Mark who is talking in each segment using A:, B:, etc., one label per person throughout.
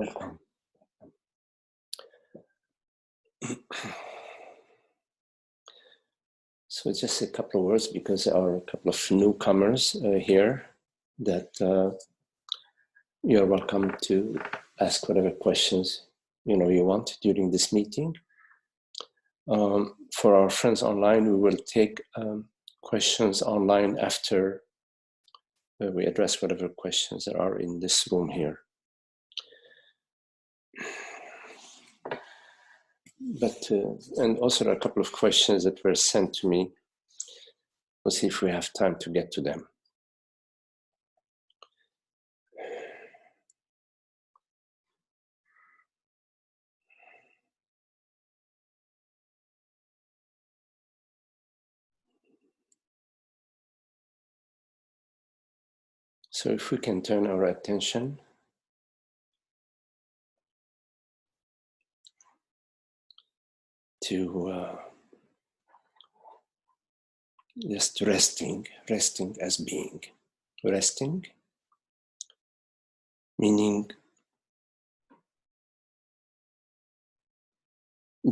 A: Welcome. So just a couple of words because there are a couple of newcomers here that you're welcome to ask whatever questions you want during this meeting. For our friends online, we will take questions online after we address whatever questions there are in this room here. But and also there are a couple of questions that were sent to me. We'll see if we have time to get to them. So if we can turn our attention to just resting as being. Resting, meaning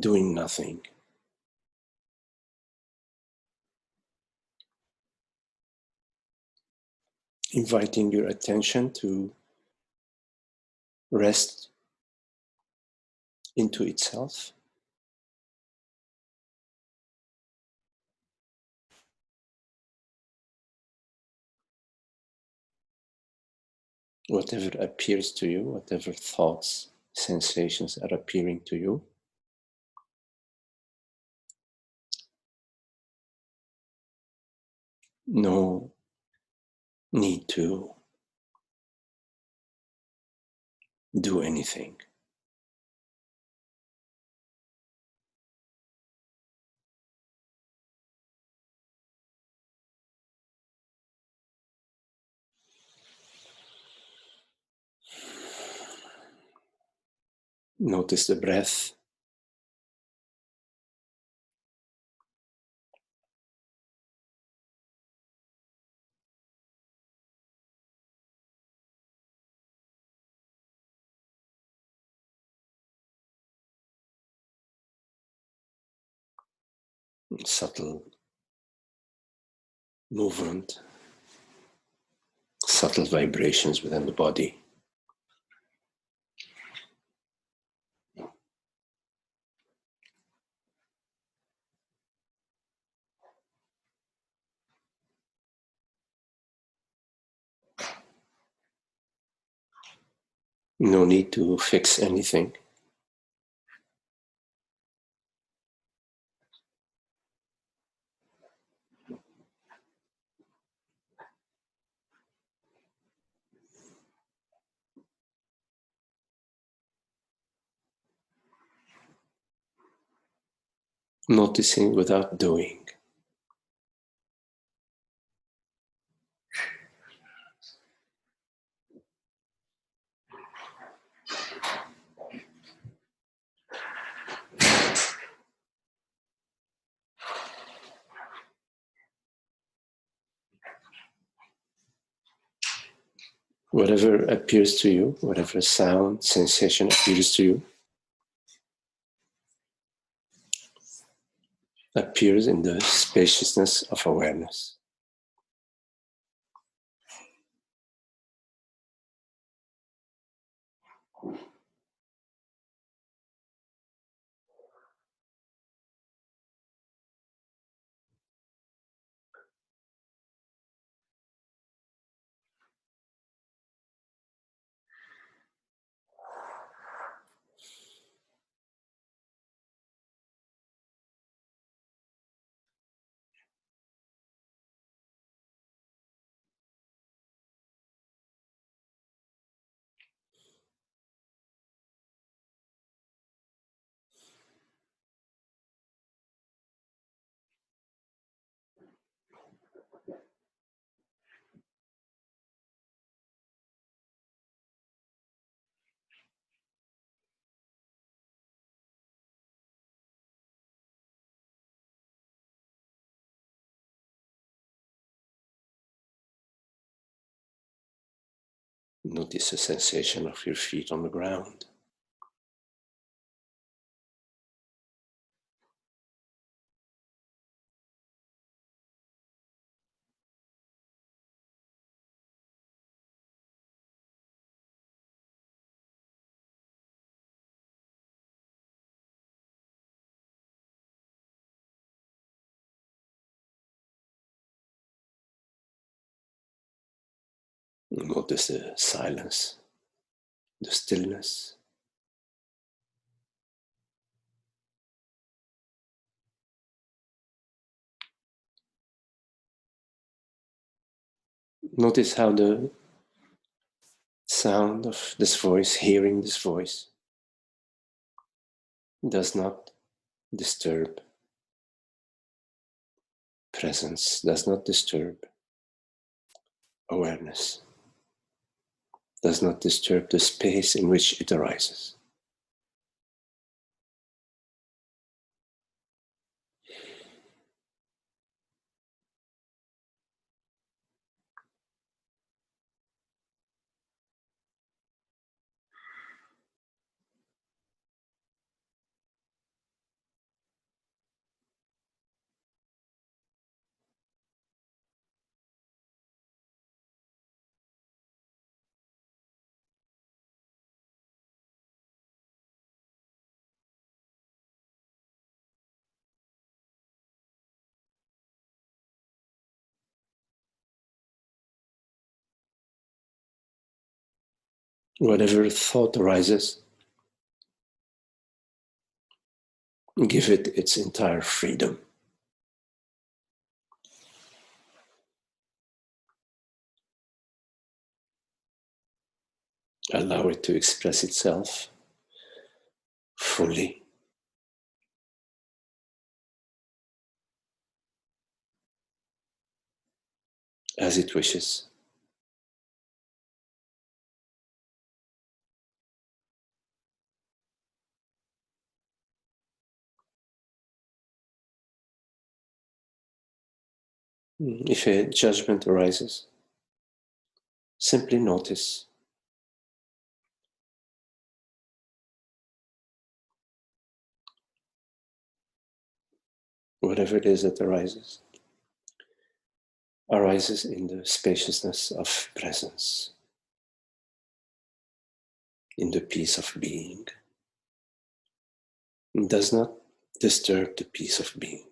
A: doing nothing. Inviting your attention to rest into itself. Whatever appears to you, whatever thoughts, sensations are appearing to you, no need to do anything. Notice the breath. Subtle movement, subtle vibrations within the body. No need to fix anything. Noticing without doing. Whatever appears to you, whatever sound, sensation appears to you, appears in the spaciousness of awareness. Notice the sensation of your feet on the ground. Notice the silence, the stillness. Notice how the sound of this voice, hearing this voice, does not disturb presence, does not disturb awareness, does not disturb the space in which it arises. Whatever thought arises, give it its entire freedom. Allow it to express itself fully, as it wishes. If a judgment arises, simply notice. Whatever it is that arises in the spaciousness of presence, in the peace of being. It does not disturb the peace of being.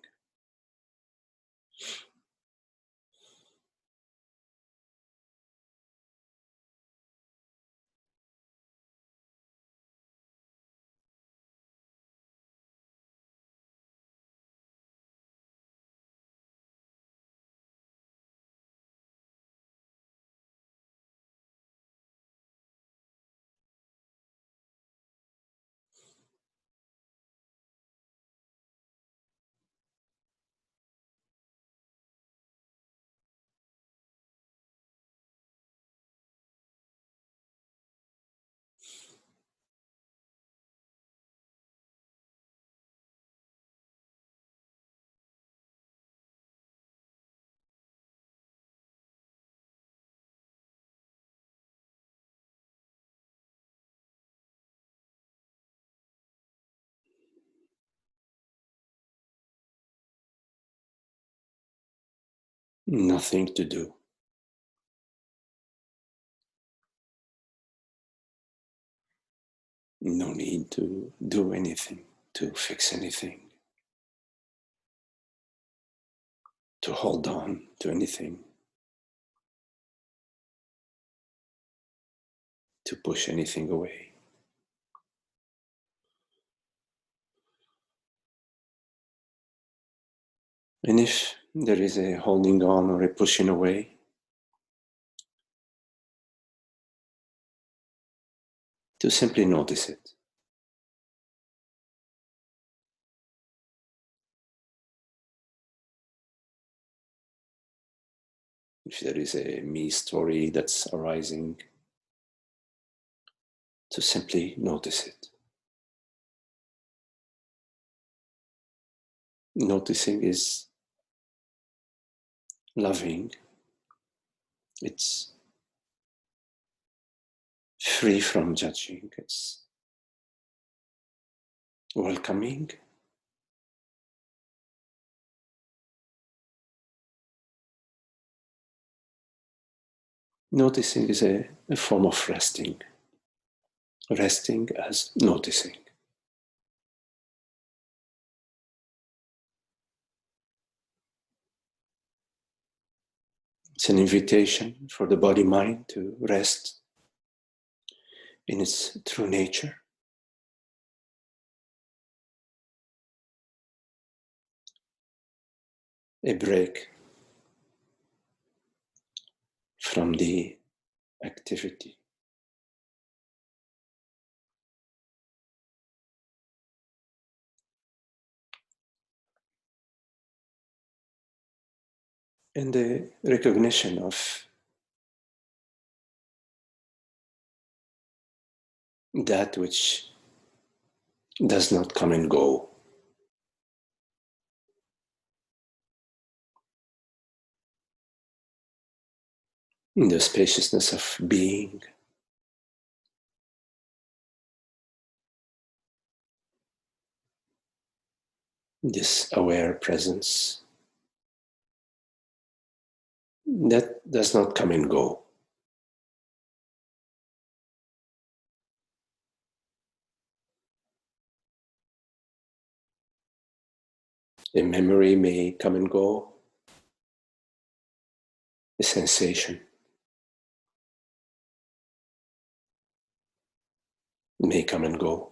A: Nothing to do. No need to do anything, to fix anything, to hold on to anything, to push anything away. And if there is a holding on or a pushing away, to simply notice it. If there is a me story that's arising, to simply notice it. Noticing is loving. It's free from judging. It's welcoming. Noticing is a form of resting. Resting as noticing. It's an invitation for the body-mind to rest in its true nature. A break from the activity. And the recognition of that which does not come and go. In the spaciousness of being. This aware presence that does not come and go. A memory may come and go. A sensation may come and go.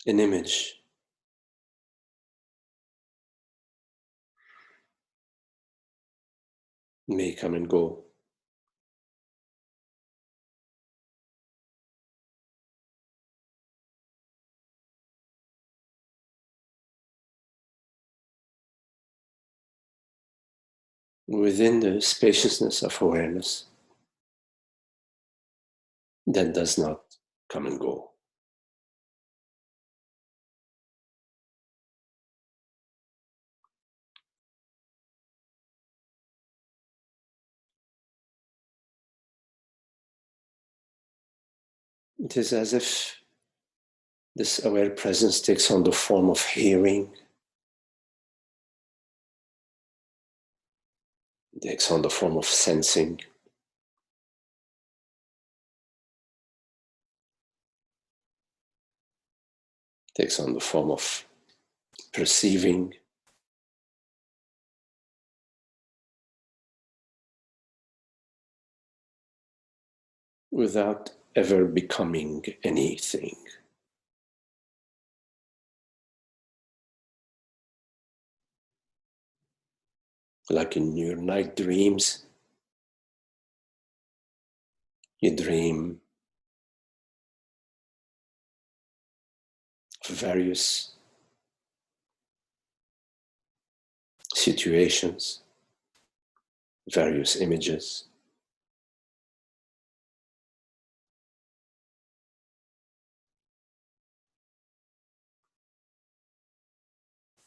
A: An image may come and go. Within the spaciousness of awareness that does not come and go. It is as if this aware presence takes on the form of hearing, takes on the form of sensing, takes on the form of perceiving, without ever becoming anything. Like in your night dreams, you dream of various situations, various images.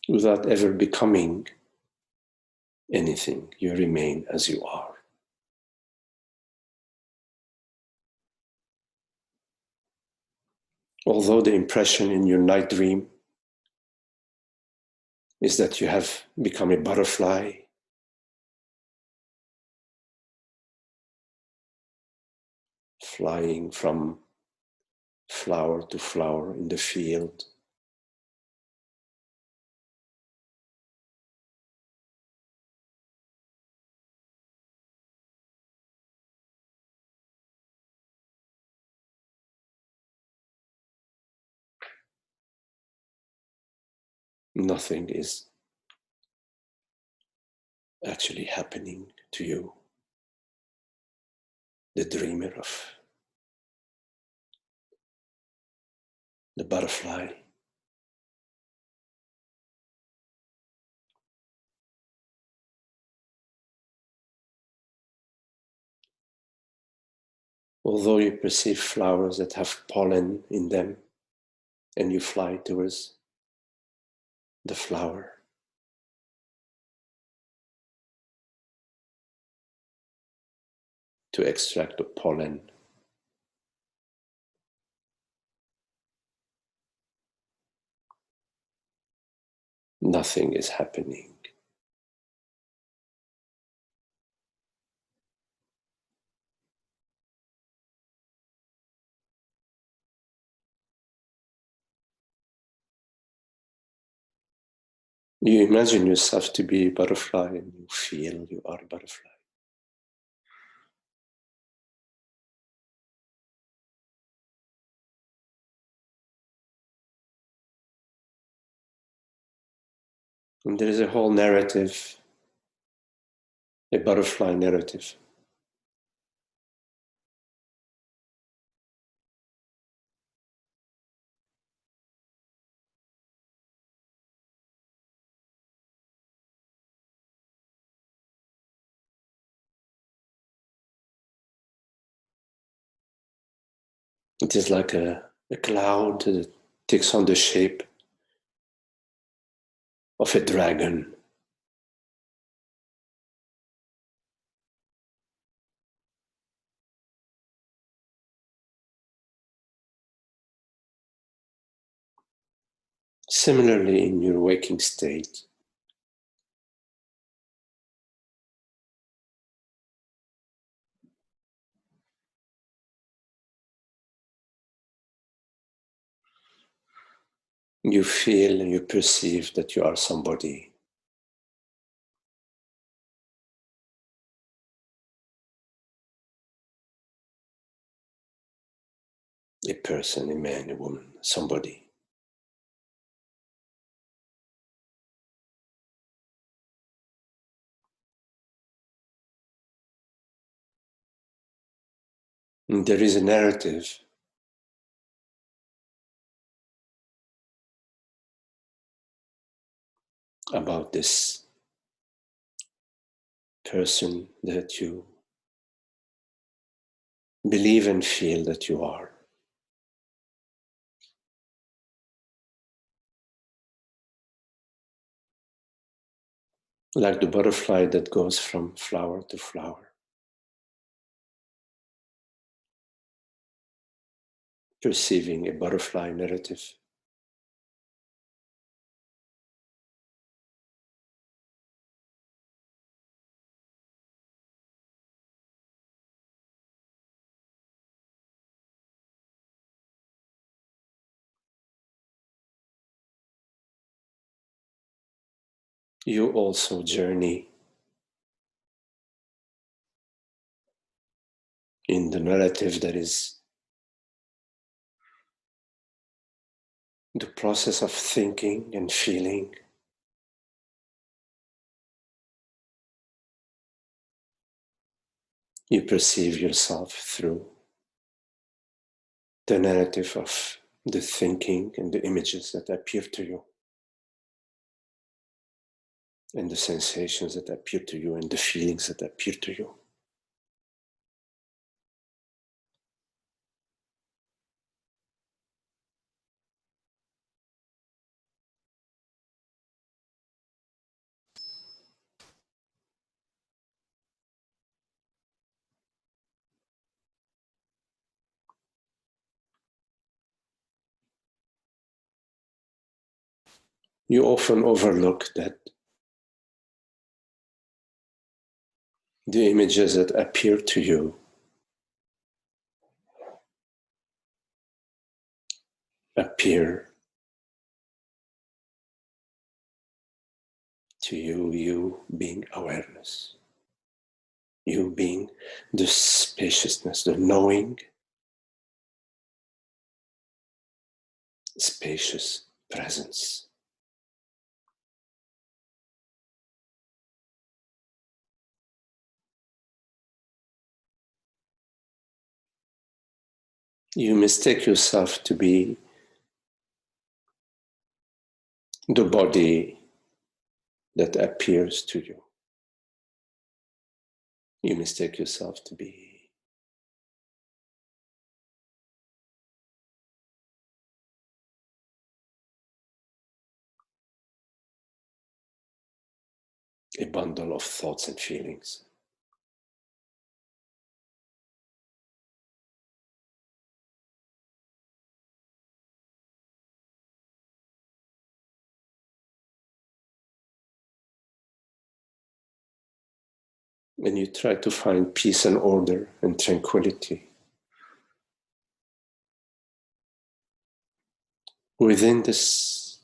A: Without ever becoming anything, you remain as you are. Although the impression in your night dream is that you have become a butterfly, flying from flower to flower in the field, nothing is actually happening to you, the dreamer of the butterfly. Although you perceive flowers that have pollen in them and you fly towards the flower, to extract the pollen. Nothing is happening. You imagine yourself to be a butterfly and you feel you are a butterfly. And there is a whole narrative, a butterfly narrative. It is like a cloud that takes on the shape of a dragon. Similarly, in your waking state, you feel and you perceive that you are somebody. A person, a man, a woman, somebody. And there is a narrative about this person that you believe and feel that you are. Like the butterfly that goes from flower to flower, perceiving a butterfly narrative. You also journey in the narrative that is the process of thinking and feeling. You perceive yourself through the narrative of the thinking and the images that appear to you, and the sensations that appear to you, and the feelings that appear to you. You often overlook that the images that appear to you appear to you, you being awareness, you being the spaciousness, the knowing, spacious presence. You mistake yourself to be the body that appears to you. You mistake yourself to be a bundle of thoughts and feelings. And you try to find peace and order and tranquility within this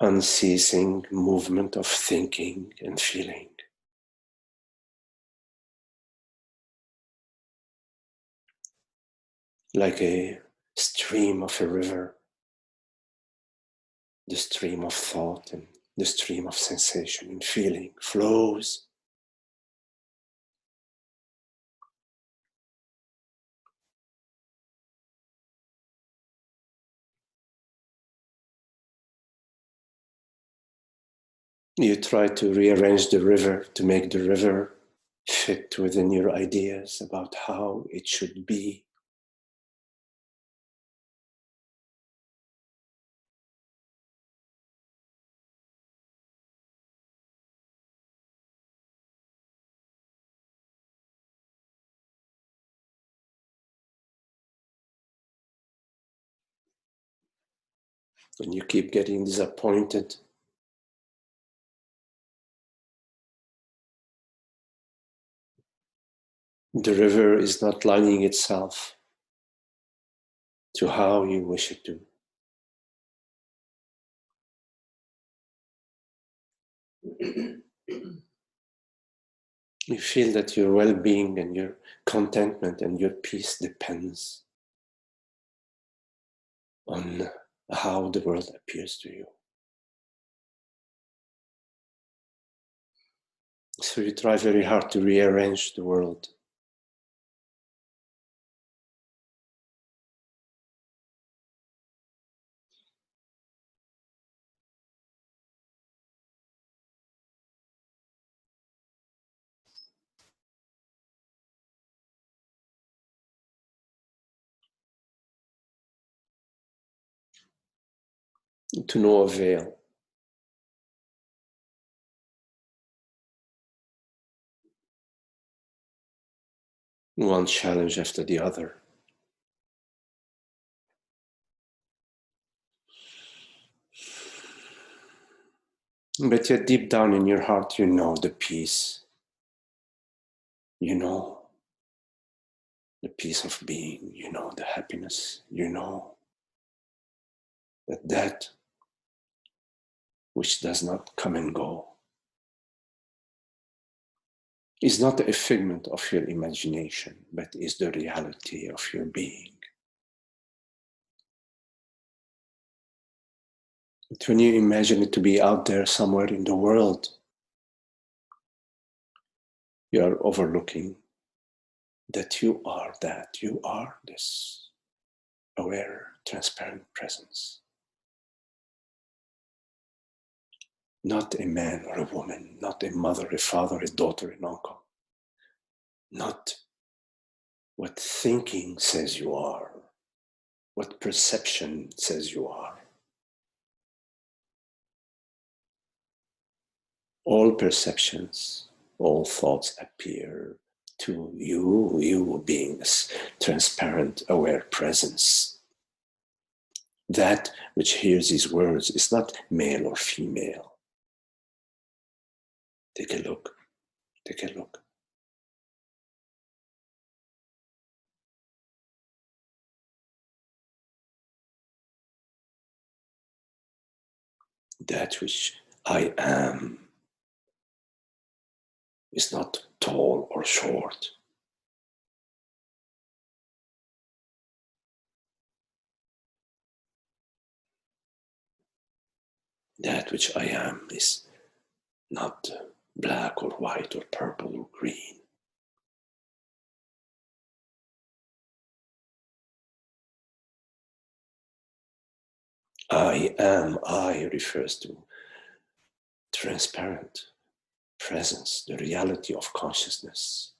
A: unceasing movement of thinking and feeling. Like a stream of a river, the stream of thought and the stream of sensation and feeling flows. You try to rearrange the river to make the river fit within your ideas about how it should be. When you keep getting disappointed, the river is not lining itself to how you wish it to. You feel that your well-being and your contentment and your peace depends on how the world appears to you. So you try very hard to rearrange the world. To no avail. One challenge after the other. But yet deep down in your heart, you know the peace. You know the peace of being. You know the happiness. You know that which does not come and go is not a figment of your imagination, but is the reality of your being. But when you imagine it to be out there somewhere in the world, you are overlooking that you are that. You are this aware, transparent presence. Not a man or a woman, not a mother, a father, a daughter, an uncle. Not what thinking says you are, what perception says you are. All perceptions, all thoughts appear to you being this transparent, aware presence. That which hears these words is not male or female. Take a look, take a look. That which I am is not tall or short. That which I am is not black or white or purple or green. I refers to transparent presence, the reality of consciousness.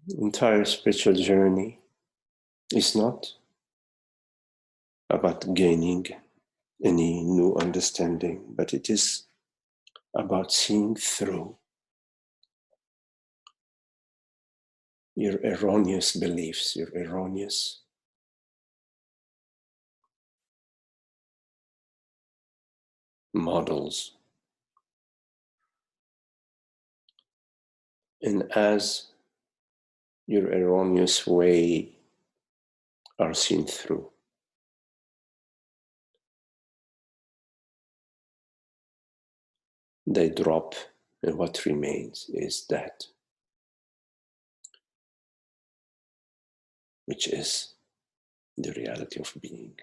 A: The entire spiritual journey is not about gaining any new understanding, but it is about seeing through your erroneous beliefs, your erroneous models. And as your erroneous way are seen through, they drop, and what remains is that which is the reality of being.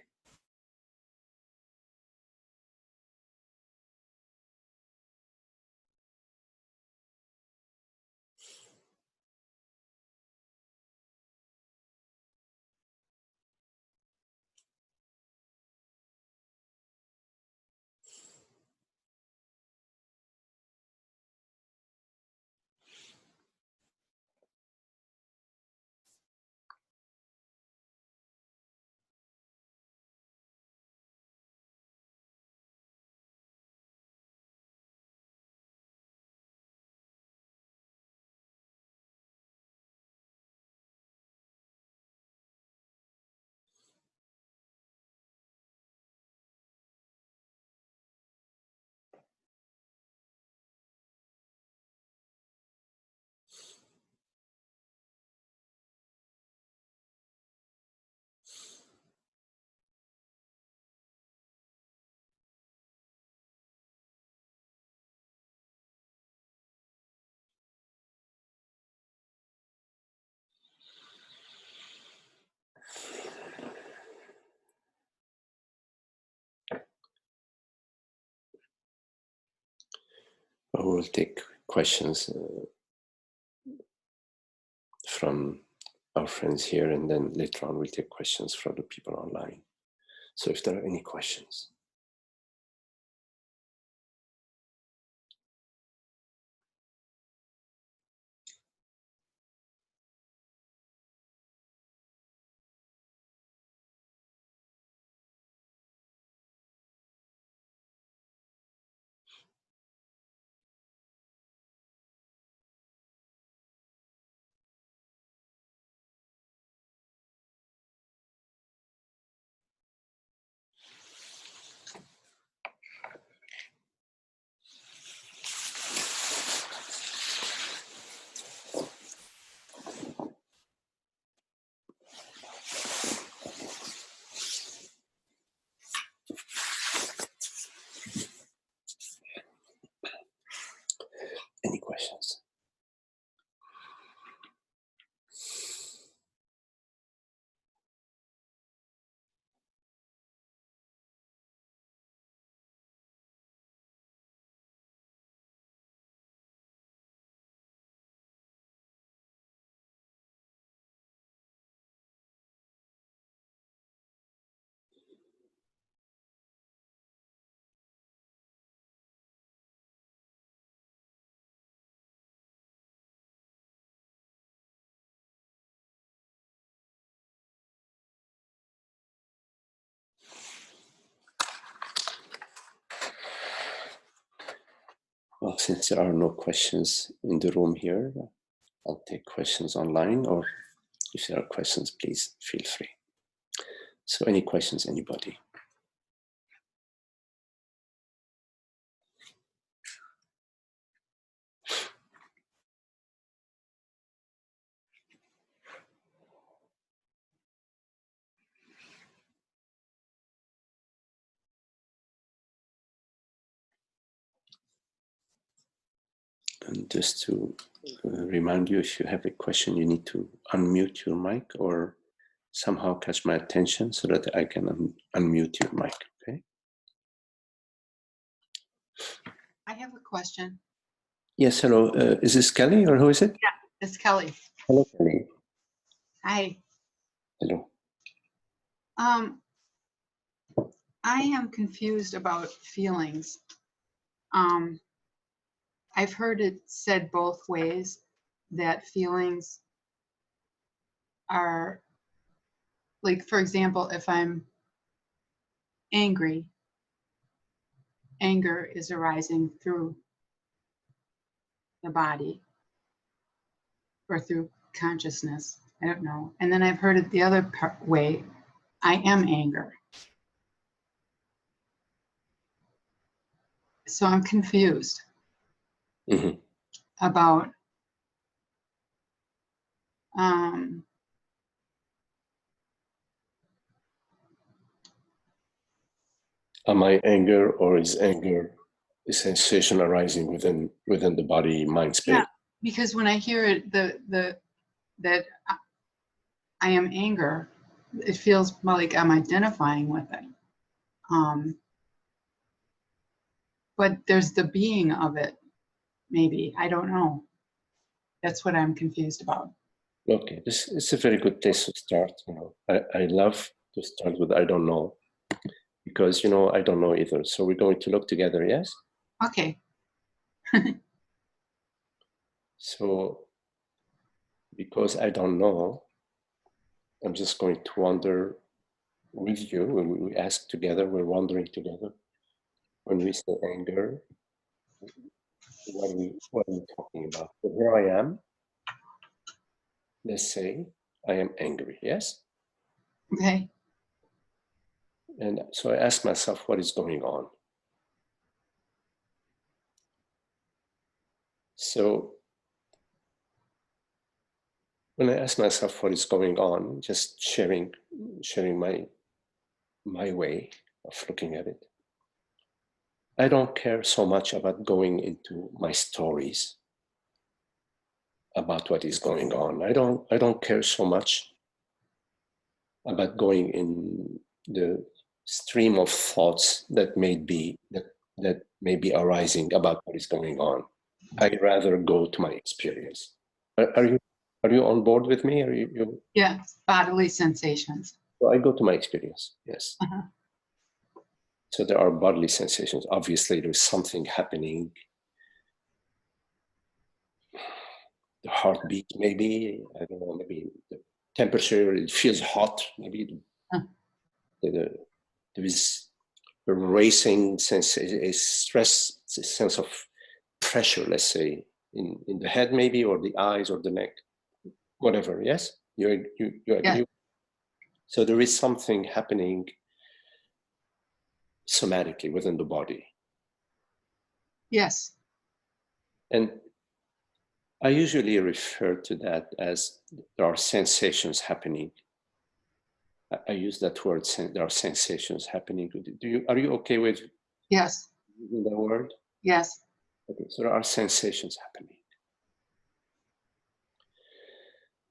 A: We will take questions from our friends here, and then later on we'll take questions from the people online. So if there are any questions. Any questions? Well, since there are no questions in the room here, I'll take questions online, or if there are questions, please feel free. So any questions, anybody? And just to remind you, if you have a question, you need to unmute your mic or somehow catch my attention so that I can unmute your mic, okay?
B: I have a question.
A: Yes, hello. Is this Kelly or who is it?
B: Yeah, it's Kelly.
A: Hello, Kelly.
B: Hi.
A: Hello.
B: I am confused about feelings. I've heard it said both ways, that feelings are, like, for example, if I'm angry, anger is arising through the body or through consciousness. I don't know. And then I've heard it the other way. I am anger. So I'm confused about am
A: I anger, or is anger a sensation arising within the body mind space?
B: Yeah, because when I hear it, that I am anger, it feels more like I'm identifying with it. But there's the being of it, maybe. I don't know. That's what I'm confused about.
A: Okay, this is a very good place to start. I love to start with I don't know, because I don't know either. So we're going to look together, yes?
B: Okay.
A: So because I don't know, I'm just going to wander with you. When we ask together, we're wandering together. When we say anger, what are we talking about? So here I am. Let's say I am angry, yes?
B: Okay.
A: And so I ask myself, what is going on? So when I ask myself what is going on, just sharing my way of looking at it, I don't care so much about going into my stories about what is going on. I don't care so much about going in the stream of thoughts that may be arising about what is going on. I'd rather go to my experience. Are you on board with me? Are you?
B: Yeah, bodily sensations.
A: So I go to my experience, yes.
B: Uh-huh.
A: So there are bodily sensations. Obviously, there's something happening. The heartbeat, maybe, I don't know, maybe the temperature, it feels hot, maybe there is a racing sense, a stress, a sense of pressure, let's say, in the head maybe, or the eyes or the neck, whatever, yes? You agree?
B: Yeah.
A: So there is something happening somatically within the body.
B: Yes.
A: And I usually refer to that as there are sensations happening. I use that word, there are sensations happening. Are you okay with
B: Yes.
A: using that word?
B: Yes.
A: Okay, so there are sensations happening.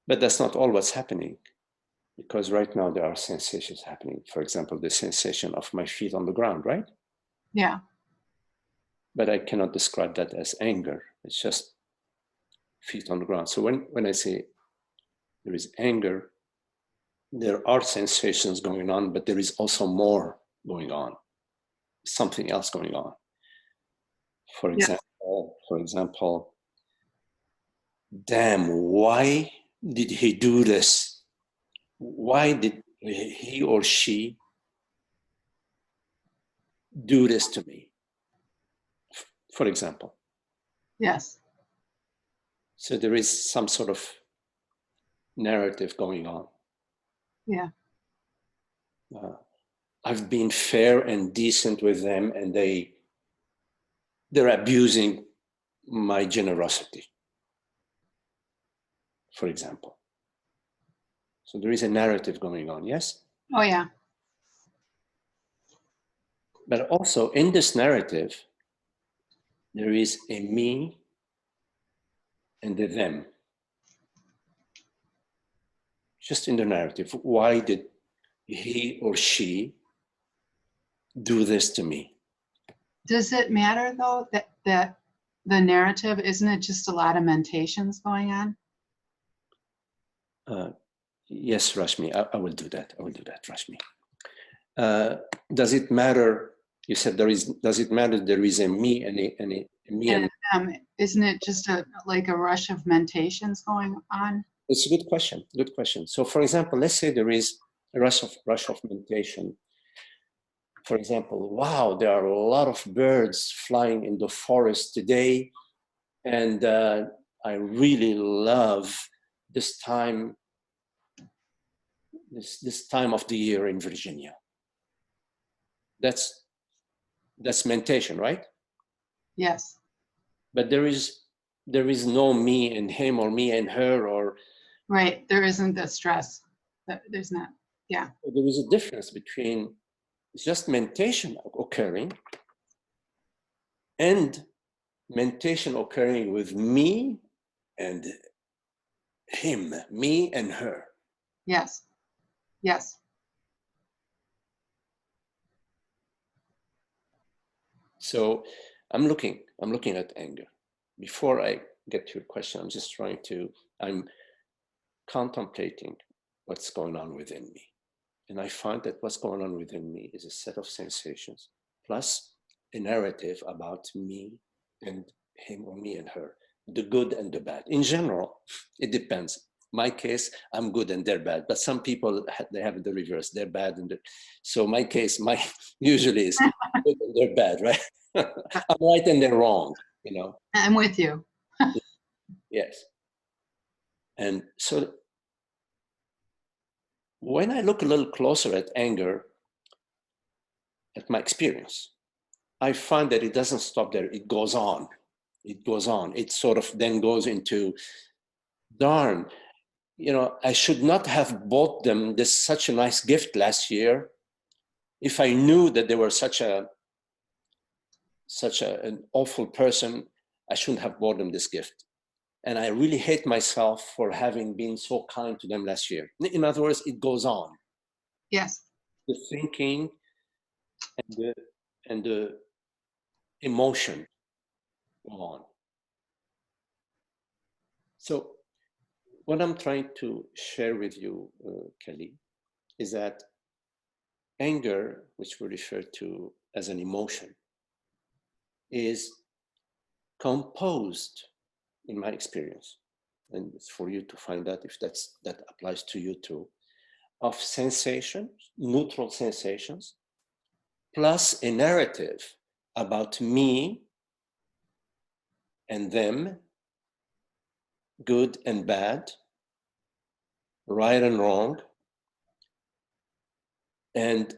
A: But that's not all what's happening, because right now there are sensations happening. For example, the sensation of my feet on the ground, right?
B: Yeah.
A: But I cannot describe that as anger. It's just feet on the ground. So when I say there is anger, there are sensations going on, but there is also more going on, something else going on. For example, damn, why did he do this? Why did he or she do this to me? For example.
B: Yes.
A: So there is some sort of narrative going on.
B: Yeah.
A: I've been fair and decent with them, and they're abusing my generosity, for example. So there is a narrative going on, yes?
B: Oh, yeah.
A: But also in this narrative, there is a me and a them. Just in the narrative, why did he or she do this to me?
B: Does it matter though that the narrative, isn't it just a lot of mentations going on?
A: Yes, Rashmi, I will do that. I will do that, Rashmi. Does it matter? You said does it matter there is a me and a me and
B: isn't it just like a rush of mentations going on?
A: It's a good question. Good question. So, for example, let's say there is a rush of meditation. For example, wow, there are a lot of birds flying in the forest today, and I really love this time of the year in Virginia. That's meditation, right?
B: Yes.
A: But there is no me and him or me and her, or
B: Right. There isn't the stress. There's not. Yeah.
A: there is a difference between just meditation occurring and meditation occurring with me and him, me and her.
B: Yes. Yes.
A: So I'm looking at anger. Before I get to your question, I'm contemplating what's going on within me. And I find that what's going on within me is a set of sensations, plus a narrative about me and him, or me and her, the good and the bad. In general, it depends. My case, I'm good and they're bad, but some people, they have the reverse, they're bad so my case, usually is good and they're bad, right? I'm right and they're wrong,
B: I'm with you.
A: Yes. And so when I look a little closer at anger, at my experience, I find that it doesn't stop there. It goes on. It sort of then goes into, darn, I should not have bought them such a nice gift last year. If I knew that they were such an awful person, I shouldn't have bought them this gift. And I really hate myself for having been so kind to them last year. In other words, it goes on.
B: Yes.
A: The thinking and the emotion go on. So what I'm trying to share with you, Kelly, is that anger, which we refer to as an emotion, is composed, in my experience, and it's for you to find out if that applies to you too, of sensations, neutral sensations, plus a narrative about me and them, good and bad, right and wrong. And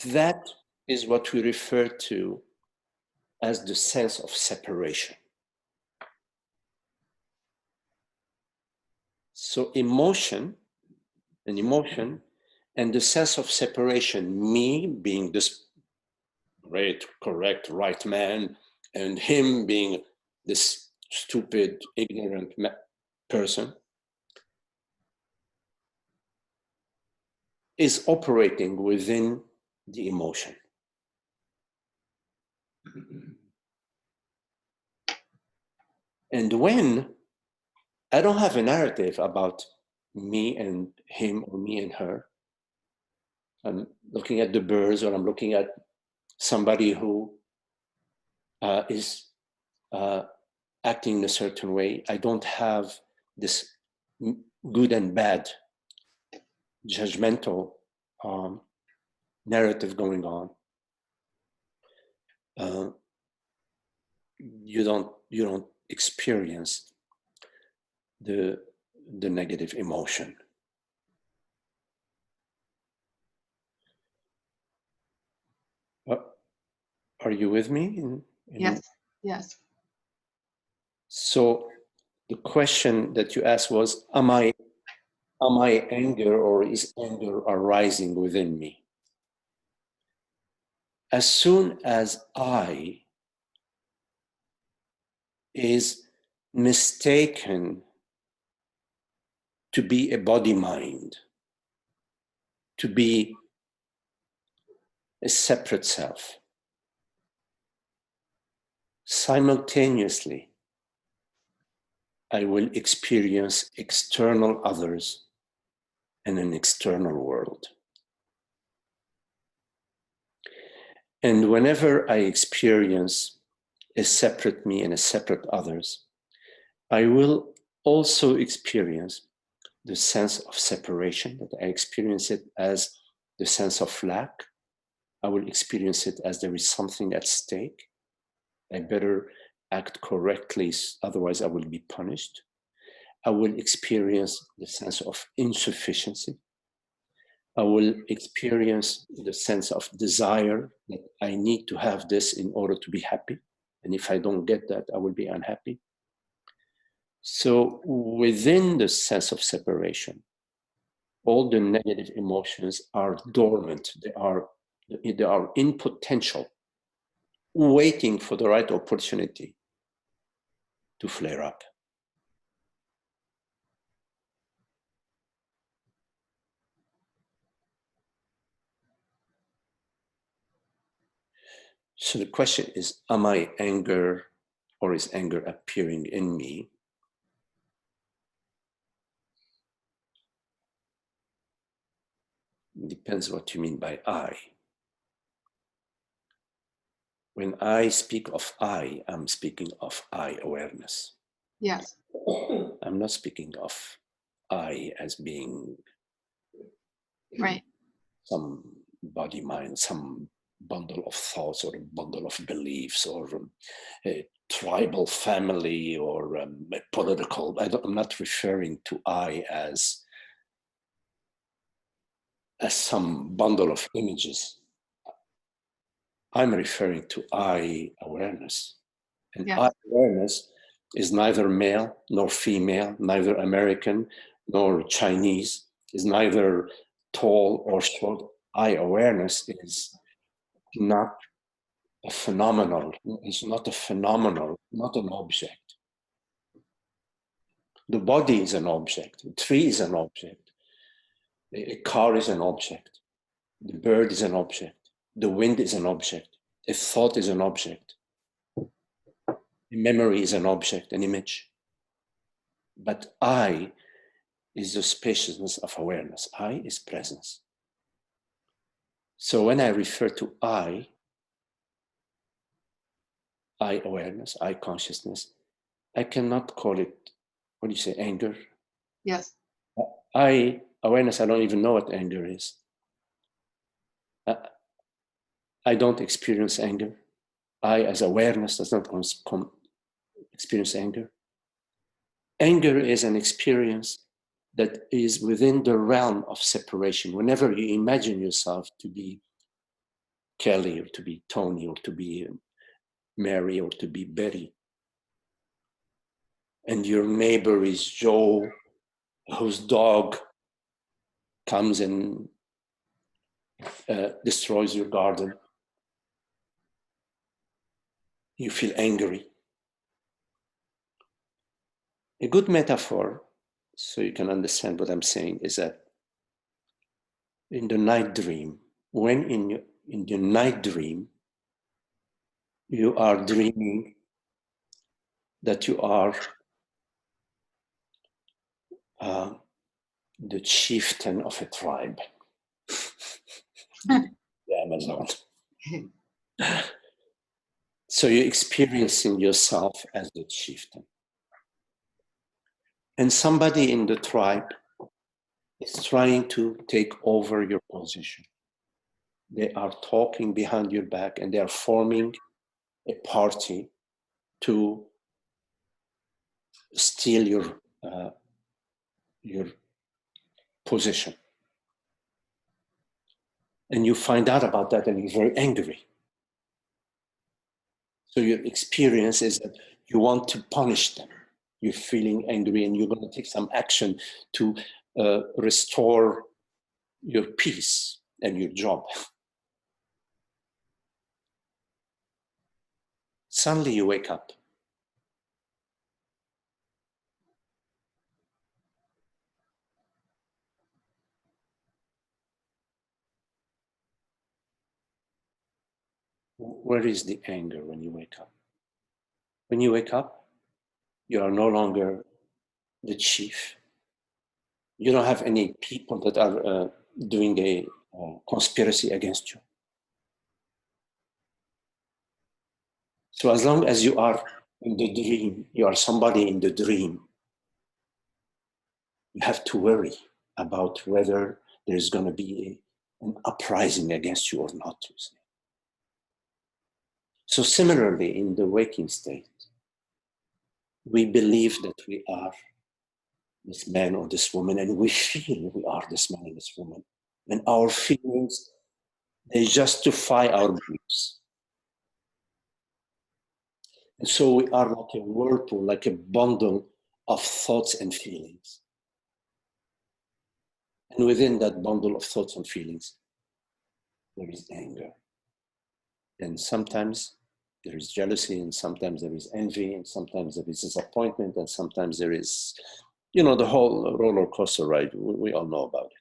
A: that is what we refer to as the sense of separation. So emotion and the sense of separation, me being this great, correct, right man, and him being this stupid, ignorant person, is operating within the emotion. And when I don't have a narrative about me and him or me and her, I'm looking at the birds, or I'm looking at somebody who is acting in a certain way, I don't have this good and bad judgmental narrative going on. You don't experience the negative emotion. Are you with me?
B: Yes. Yes.
A: So the question that you asked was, am I anger, or is anger arising within me? As soon as I is mistaken to be a body-mind, to be a separate self, simultaneously, I will experience external others and an external world. And whenever I experience a separate me and a separate others, I will also experience the sense of separation, that I experience it as the sense of lack. I will experience it as there is something at stake. I better act correctly, otherwise I will be punished. I will experience the sense of insufficiency. I will experience the sense of desire that I need to have this in order to be happy. And if I don't get that, I will be unhappy. So within the sense of separation, all the negative emotions are dormant. They are in potential, waiting for the right opportunity to flare up. So the question is, am I anger, or is anger appearing in me? Depends what you mean by I. When I speak of I, I'm speaking of I awareness.
B: Yes.
A: I'm not speaking of I as being
B: Right.
A: some body mind, some bundle of thoughts or a bundle of beliefs or a tribal family or a political. I'm not referring to I as some bundle of images. I'm referring to I awareness. And
B: Yes.
A: I awareness is neither male nor female, neither American nor Chinese, is neither tall or short. I awareness is not a phenomenal, it's not a phenomenal, not an object. The body is an object, a tree is an object, a car is an object, the bird is an object, the wind is an object, a thought is an object, a memory is an object, an image. But I is the spaciousness of awareness. I is presence. So when I refer to I awareness, I consciousness, I cannot call it, what do you say, anger?
B: Yes.
A: I awareness, I don't even know what anger is. I don't experience anger. I as awareness does not experience anger. Anger is an experience that is within the realm of separation. Whenever you imagine yourself to be Kelly or to be Tony or to be Mary or to be Betty, and your neighbor is Joe, whose dog comes and destroys your garden, you feel angry. A good metaphor, so you can understand what I'm saying, is that in the night dream, when in the night dream, you are dreaming that you are the chieftain of a tribe, the Amazon. So you're experiencing yourself as the chieftain. And somebody in the tribe is trying to take over your position. They are talking behind your back and they are forming a party to steal your position. And you find out about that and you're very angry. So your experience is that you want to punish them. You're feeling angry and you're going to take some action to restore your peace and your job. Suddenly you wake up. Where is the anger when you wake up? When you wake up, you are no longer the chief. You don't have any people that are doing a conspiracy against you. So as long as you are in the dream, you are somebody in the dream, you have to worry about whether there's going to be an uprising against you or not. So similarly, in the waking state, we believe that we are this man or this woman, and we feel we are this man and this woman. And our feelings, they justify our beliefs. And so we are like a whirlpool, like a bundle of thoughts and feelings. And within that bundle of thoughts and feelings, there is anger. And sometimes there is jealousy, and sometimes there is envy, and sometimes there is disappointment, and sometimes there is, the whole roller coaster ride. We all know about it.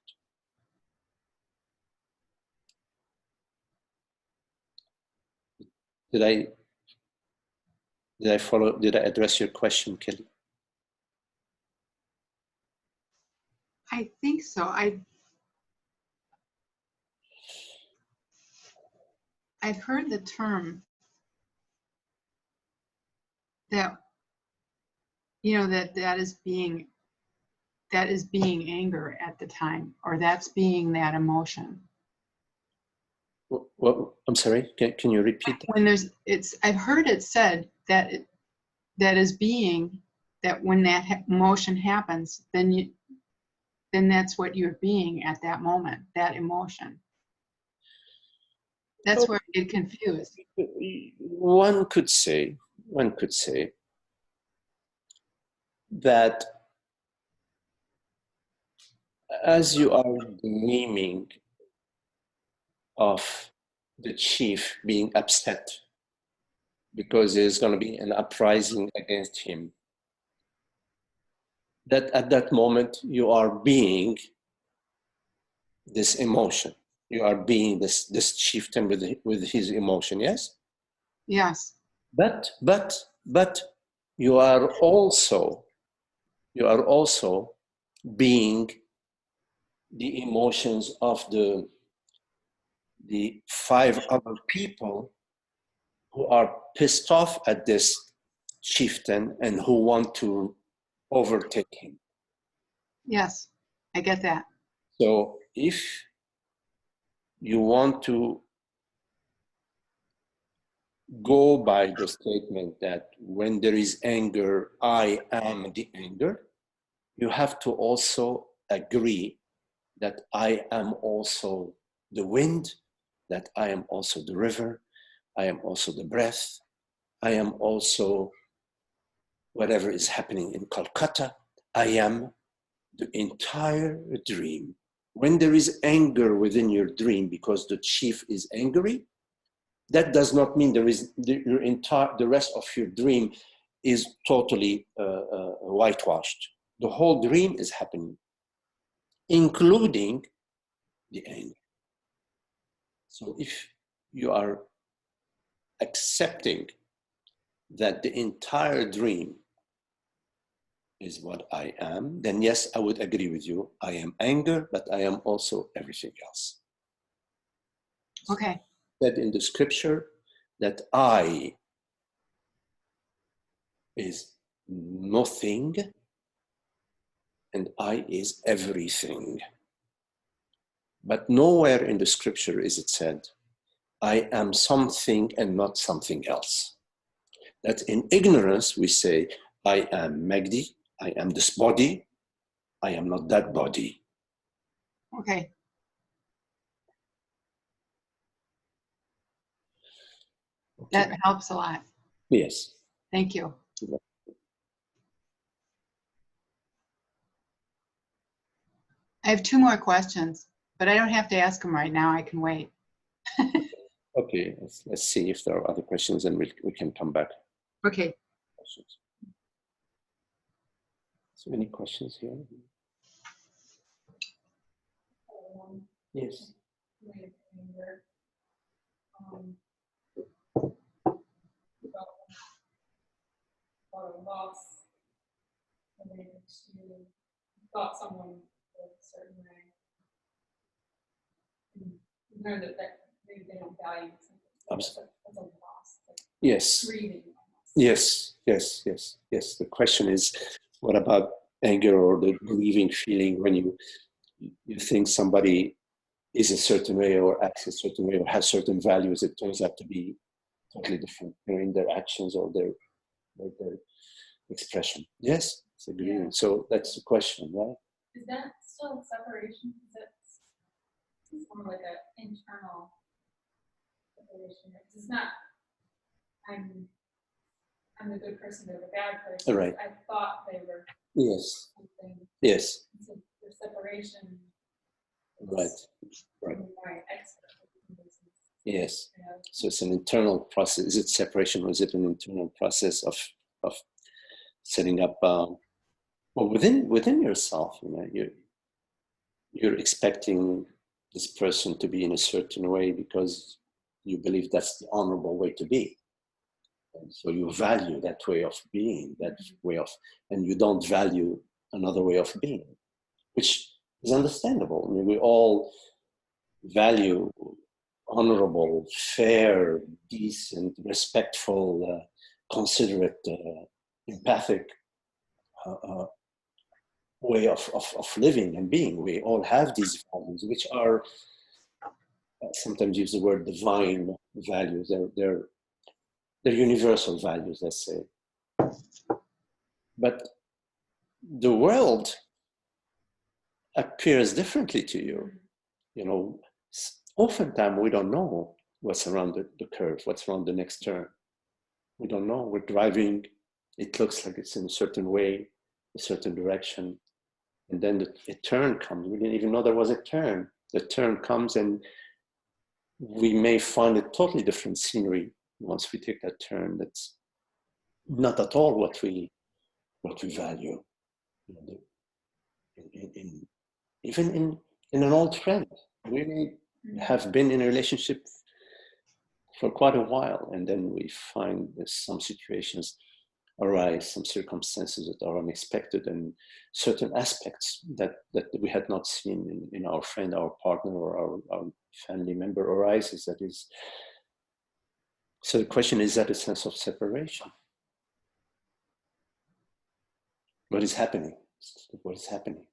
A: Did I address your question, Kelly?
B: I think so. I've heard the term that, that is being anger at the time, or that's being that emotion.
A: Well, I'm sorry, can you repeat that?
B: When I've heard it said that when that emotion happens, then that's what you're being at that moment, that emotion. That's where I get confused.
A: One could say that as you are dreaming of the chief being upset because there's going to be an uprising against him, that at that moment you are being this emotion. You are being this chieftain with his emotion, yes?
B: Yes.
A: But you are also being the emotions of the 5 other people who are pissed off at this chieftain and who want to overtake him.
B: Yes, I get that.
A: So if you want to go by the statement that when there is anger, I am the anger, you have to also agree that I am also the wind, that I am also the river, I am also the breath, I am also whatever is happening in Calcutta, I am the entire dream. When there is anger within your dream because the chief is angry, that does not mean the rest of your dream is totally whitewashed. The whole dream is happening, including the anger. So if you are accepting that the entire dream is what I am, then yes, I would agree with you. I am anger, but I am also everything else.
B: Okay.
A: Said in the scripture that I is nothing and I is everything. But nowhere in the scripture is it said, I am something and not something else. That in ignorance we say, I am Magdi, I am this body, I am not that body.
B: Okay. That helps a lot.
A: Yes.
B: Thank you. I have 2 more questions, but I don't have to ask them right now. I can wait.
A: Okay, let's see if there are other questions and we can come back.
B: Okay.
A: Questions. So any questions here? Yes.
C: Or loss related to thought someone a certain way. And you know that maybe they don't value something. That's a loss. Like
A: yes.
C: Grieving.
A: Yes. The question is, what about anger or the grieving feeling when you think somebody is a certain way or acts a certain way or has certain values? It turns out to be totally different, in their actions or their expression. Yes. It's a grieving. So that's the question, right?
C: Is that still separation? Is that more like an internal separation? It's not, I'm the good person, they're the bad person.
A: Right.
C: I thought they were
A: Yes.
C: something.
A: Yes.
C: So the separation.
A: Right. Right.
C: My expectations.
A: Yes.
C: You know,
A: So it's an internal process. Is it separation or is it an internal process of setting up? Well, within yourself, you know, you're expecting this person to be in a certain way because you believe that's the honorable way to be. And so you value that way of being, that way of, and you don't value another way of being, which is understandable. I mean, we all value honorable, fair, decent, respectful, considerate, empathic way of living and being. We all have these values, which are sometimes use the word divine values. They're universal values, let's say. But the world appears differently to you. You know, oftentimes we don't know what's around the curve, what's around the next turn. We don't know. We're driving. It looks like it's in a certain way, a certain direction. And then a turn comes. We didn't even know there was a turn. The turn comes and we may find a totally different scenery once we take that turn. That's not at all what we value. You know, even in an old friend, we may have been in a relationship for quite a while, and then we find that some situations arise, some circumstances that are unexpected, and certain aspects that we had not seen in our friend, our partner, or our family member arises. That is. So the question is that a sense of separation? What is happening? What is happening?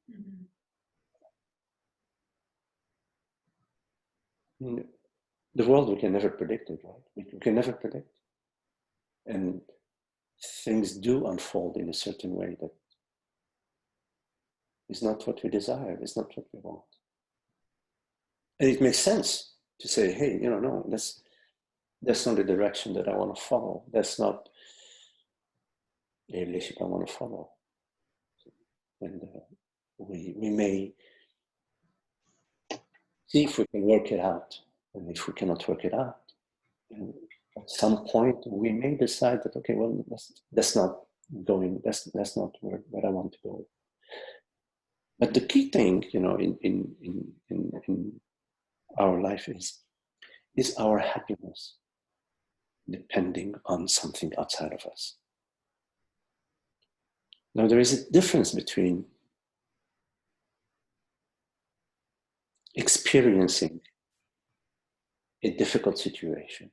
A: Mm-hmm. The world, we can never predict it, right? We can never predict. And things do unfold in a certain way that is not what we desire, it's not what we want. And it makes sense to say, hey, you know, no, that's not the direction that I want to follow. That's not a relationship I want to follow. And we may see if we can work it out. And if we cannot work it out, and at some point we may decide that, okay, well, that's not going, that's not where I want to go. But the key thing, you know, in our life is our happiness depending on something outside of us. Now, there is a difference between experiencing a difficult situation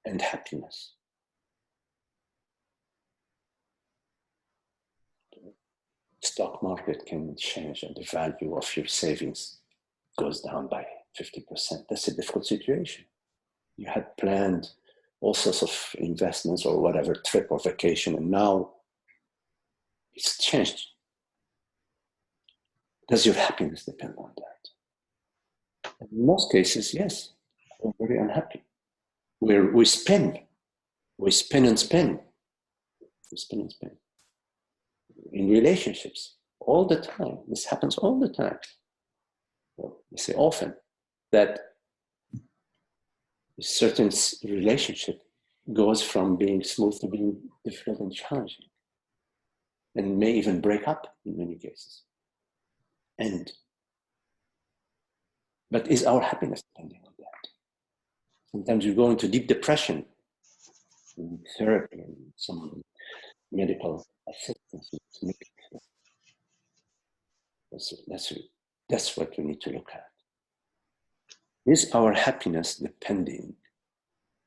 A: and happiness. The stock market can change and the value of your savings goes down by 50%. That's a difficult situation. You had planned all sorts of investments or whatever, trip or vacation, and now it's changed. Does your happiness depend on that? In most cases, yes, we're very unhappy. We spin and spin. We spin and spin. In relationships, all the time. This happens all the time. Well, we say often that a certain relationship goes from being smooth to being difficult and challenging, and may even break up in many cases. But is our happiness depending on that? Sometimes you go into deep depression, in therapy, and some medical assistance. That's what we need to look at. Is our happiness depending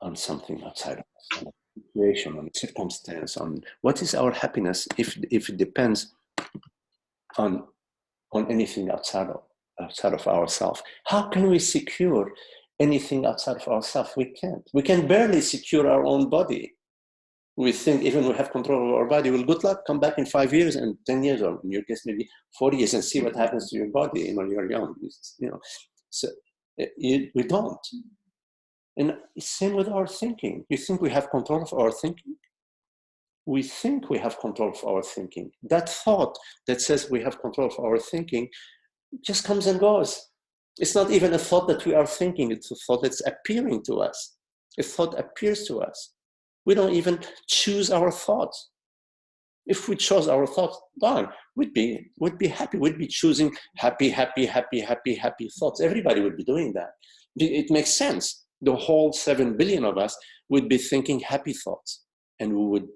A: on something outside of us, on a situation, on a circumstance, on what is our happiness if it depends on anything outside of ourselves? How can we secure anything outside of ourselves? We can't. We can barely secure our own body. We think even we have control over our body. Well, good luck, come back in 5 years and 10 years, or in your case, maybe 40 years, and see what happens to your body. You're young, So we don't. And it's same with our thinking. You think we have control of our thinking? We think we have control of our thinking. That thought that says we have control of our thinking just comes and goes. It's not even a thought that we are thinking. It's a thought that's appearing to us. A thought appears to us. We don't even choose our thoughts. If we chose our thoughts, darn, we'd be happy. We'd be choosing happy thoughts. Everybody would be doing that. It makes sense. The whole 7 billion of us would be thinking happy thoughts, and we would.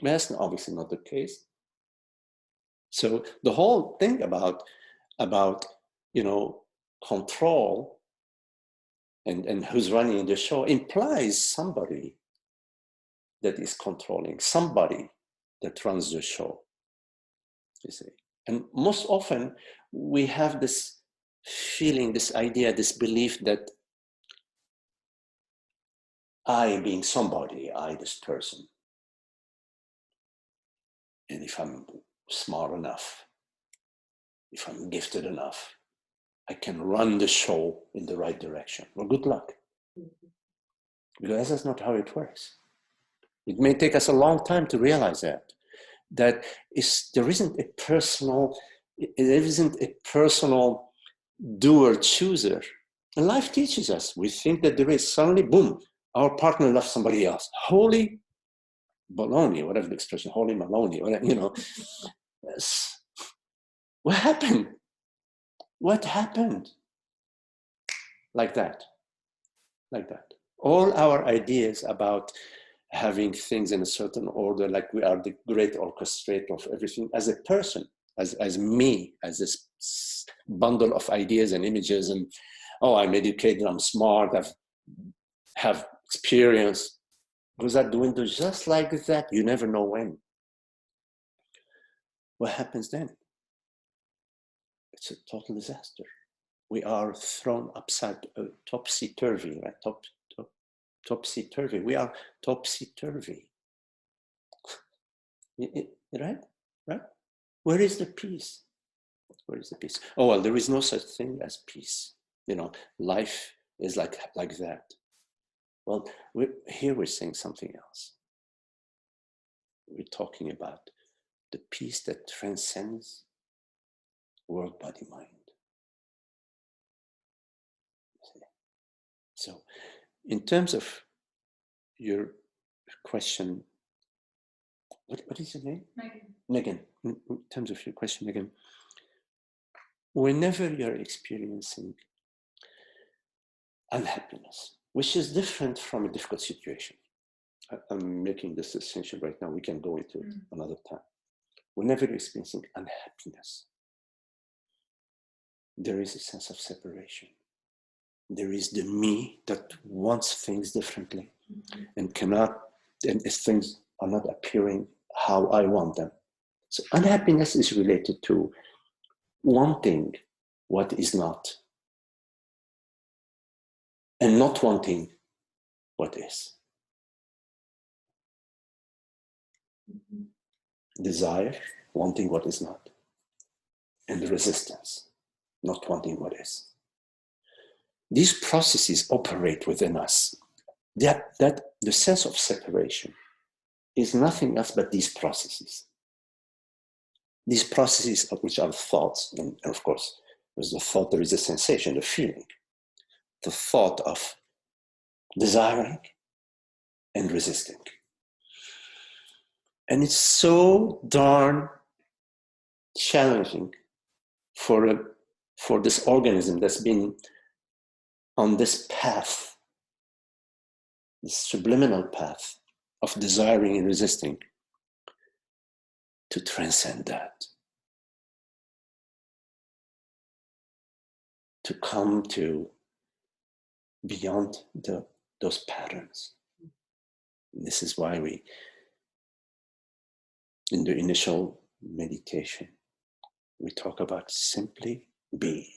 A: That's obviously not the case. So the whole thing about control and who's running the show implies somebody that is controlling, somebody that runs the show, you see. And most often we have this feeling, this idea, this belief that I, being somebody, this person, and if I'm smart enough, if I'm gifted enough, I can run the show in the right direction. Well, good luck. Because that's not how it works. It may take us a long time to realize that there isn't a personal doer chooser. And life teaches us. We think that there is. Suddenly, boom, our partner loves somebody else. Holy baloney, whatever the expression, holy maloney, Yes. What happened? What happened? Like that. All our ideas about having things in a certain order, like we are the great orchestrator of everything as a person, as me, as this bundle of ideas and images, and I'm educated, I'm smart, I have experience, goes out the window just like that. You never know when. What happens then? It's a total disaster. We are thrown upside, topsy-turvy, right? Topsy-turvy. We are topsy-turvy. Right? Where is the peace? Where is the peace? Oh, well, there is no such thing as peace. Life is like that. Well, here we're saying something else. We're talking about the peace that transcends world, body, mind. So, in terms of your question, what is your name? Megan. In terms of your question, Megan, whenever you're experiencing unhappiness, which is different from a difficult situation, I'm making this distinction right now, we can go into it another time. Whenever you're experiencing unhappiness, there is a sense of separation. There is the me that wants things differently and if things are not appearing how I want them. So unhappiness is related to wanting what is not and not wanting what is. Desire, wanting what is not, and resistance, not wanting what is. These processes operate within us. That the sense of separation is nothing else but these processes. These processes, which are thoughts, and of course, there's the thought, there is a sensation, the feeling, the thought of desiring and resisting. And it's so darn challenging for this organism that's been on this path, this subliminal path of desiring and resisting, to transcend that, to come to beyond those patterns. And this is why we, in the initial meditation, we talk about simply being.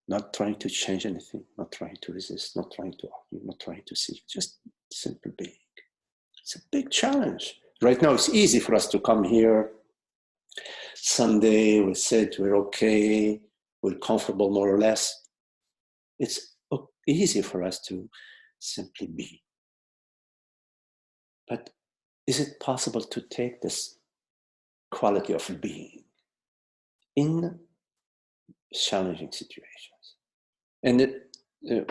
A: not trying to change anything, not trying to resist, not trying to argue, not trying to seek, just simple being. It's a big challenge. Right now, it's easy for us to come here. Sunday, we said we're okay, we're comfortable more or less. It's easy for us to simply be. But is it possible to take this quality of being in challenging situations? And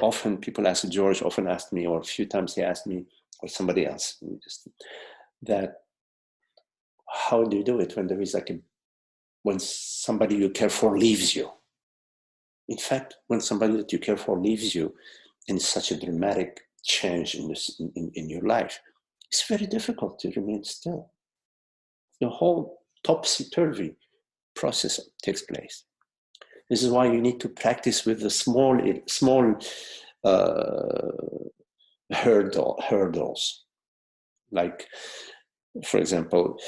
A: often people ask, George often asked me, or a few times he asked me, or somebody else, just that, how do you do it when there is when somebody you care for leaves you? In fact, when somebody that you care for leaves you in such a dramatic change in your life, it's very difficult to remain still. The whole topsy-turvy process takes place. This is why you need to practice with the small hurdles. Like, for example,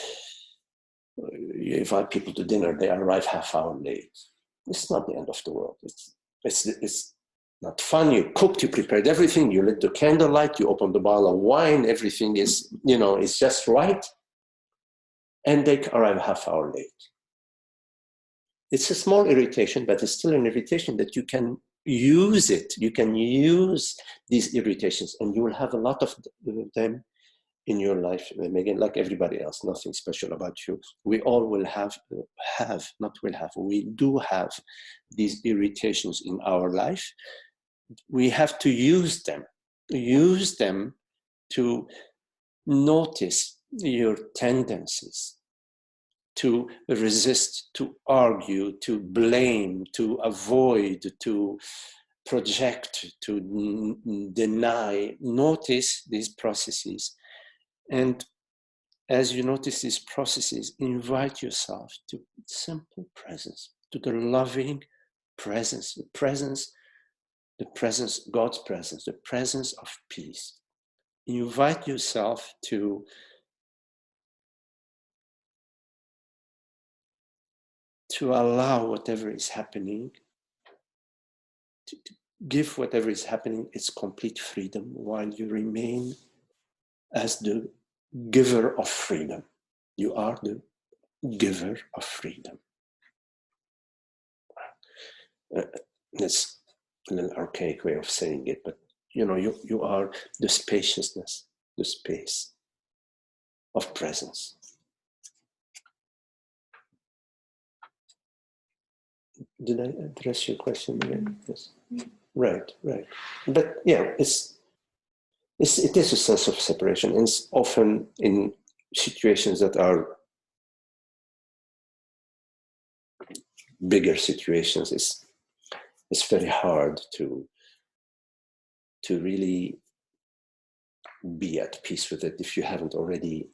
A: you invite people to dinner, they arrive half hour late. It's not the end of the world. It's not fun. You cooked, you prepared everything, you lit the candlelight, you opened the bottle of wine, everything is, it's just right. And they arrive half hour late. It's a small irritation, but it's still an irritation that you can use it. You can use these irritations, and you will have a lot of them in your life. And again, like everybody else, nothing special about you. We all will we do have these irritations in our life. We have to use them to notice your tendencies to resist, to argue, to blame, to avoid, to project, to deny. Notice these processes. And as you notice these processes, invite yourself to simple presence, to the loving presence, the presence, God's presence, the presence of peace. Invite yourself to allow whatever is happening, to give whatever is happening its complete freedom while you remain as the giver of freedom. You are the giver of freedom. That's a little archaic way of saying it, but you are the spaciousness, the space of presence. Did I address your question again? Yes. Right. But yeah, it is a sense of separation, and it's often in situations that are bigger situations. It's very hard to really be at peace with it if you haven't already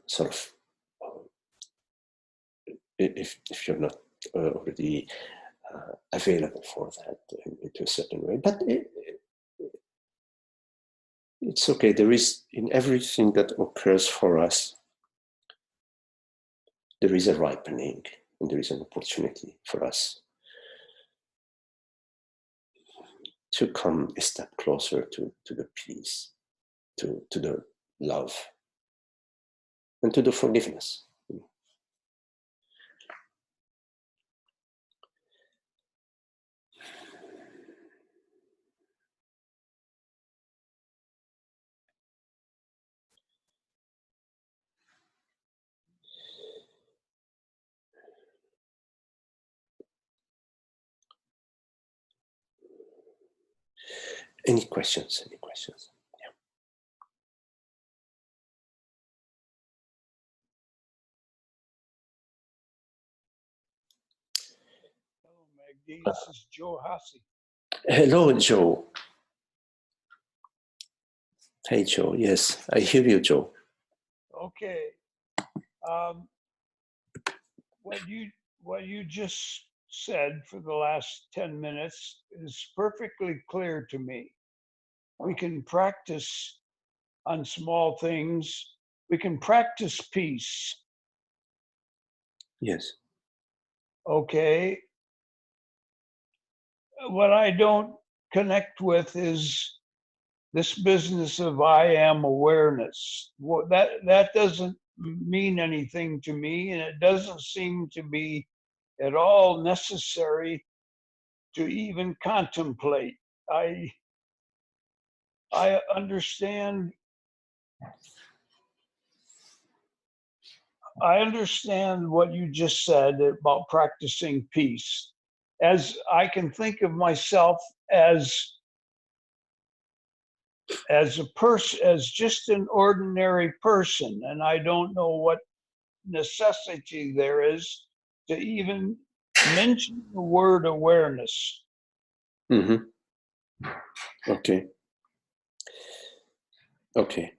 A: sort of if you're not already available for that into a certain way. But it's okay. There is, in everything that occurs for us, there is a ripening, and there is an opportunity for us to come a step closer to the peace, to the love, and to the forgiveness. Any questions? Any questions? Yeah.
D: Hello, Magdi. This is Joe Hassi.
A: Hello, Joe. Hey, Joe. Yes, I hear you, Joe.
D: Okay. What you just said for the last 10 minutes is perfectly clear to me. We can practice on small things. We can practice peace.
A: Yes.
D: Okay. what I don't connect with is this business of I am awareness. That doesn't mean anything to me, and it doesn't seem to be at all necessary to even contemplate. I understand. I understand what you just said about practicing peace. As I can think of myself as a person, as just an ordinary person, and I don't know what necessity there is to even mention the word awareness.
A: Mm-hmm. Okay. Okay.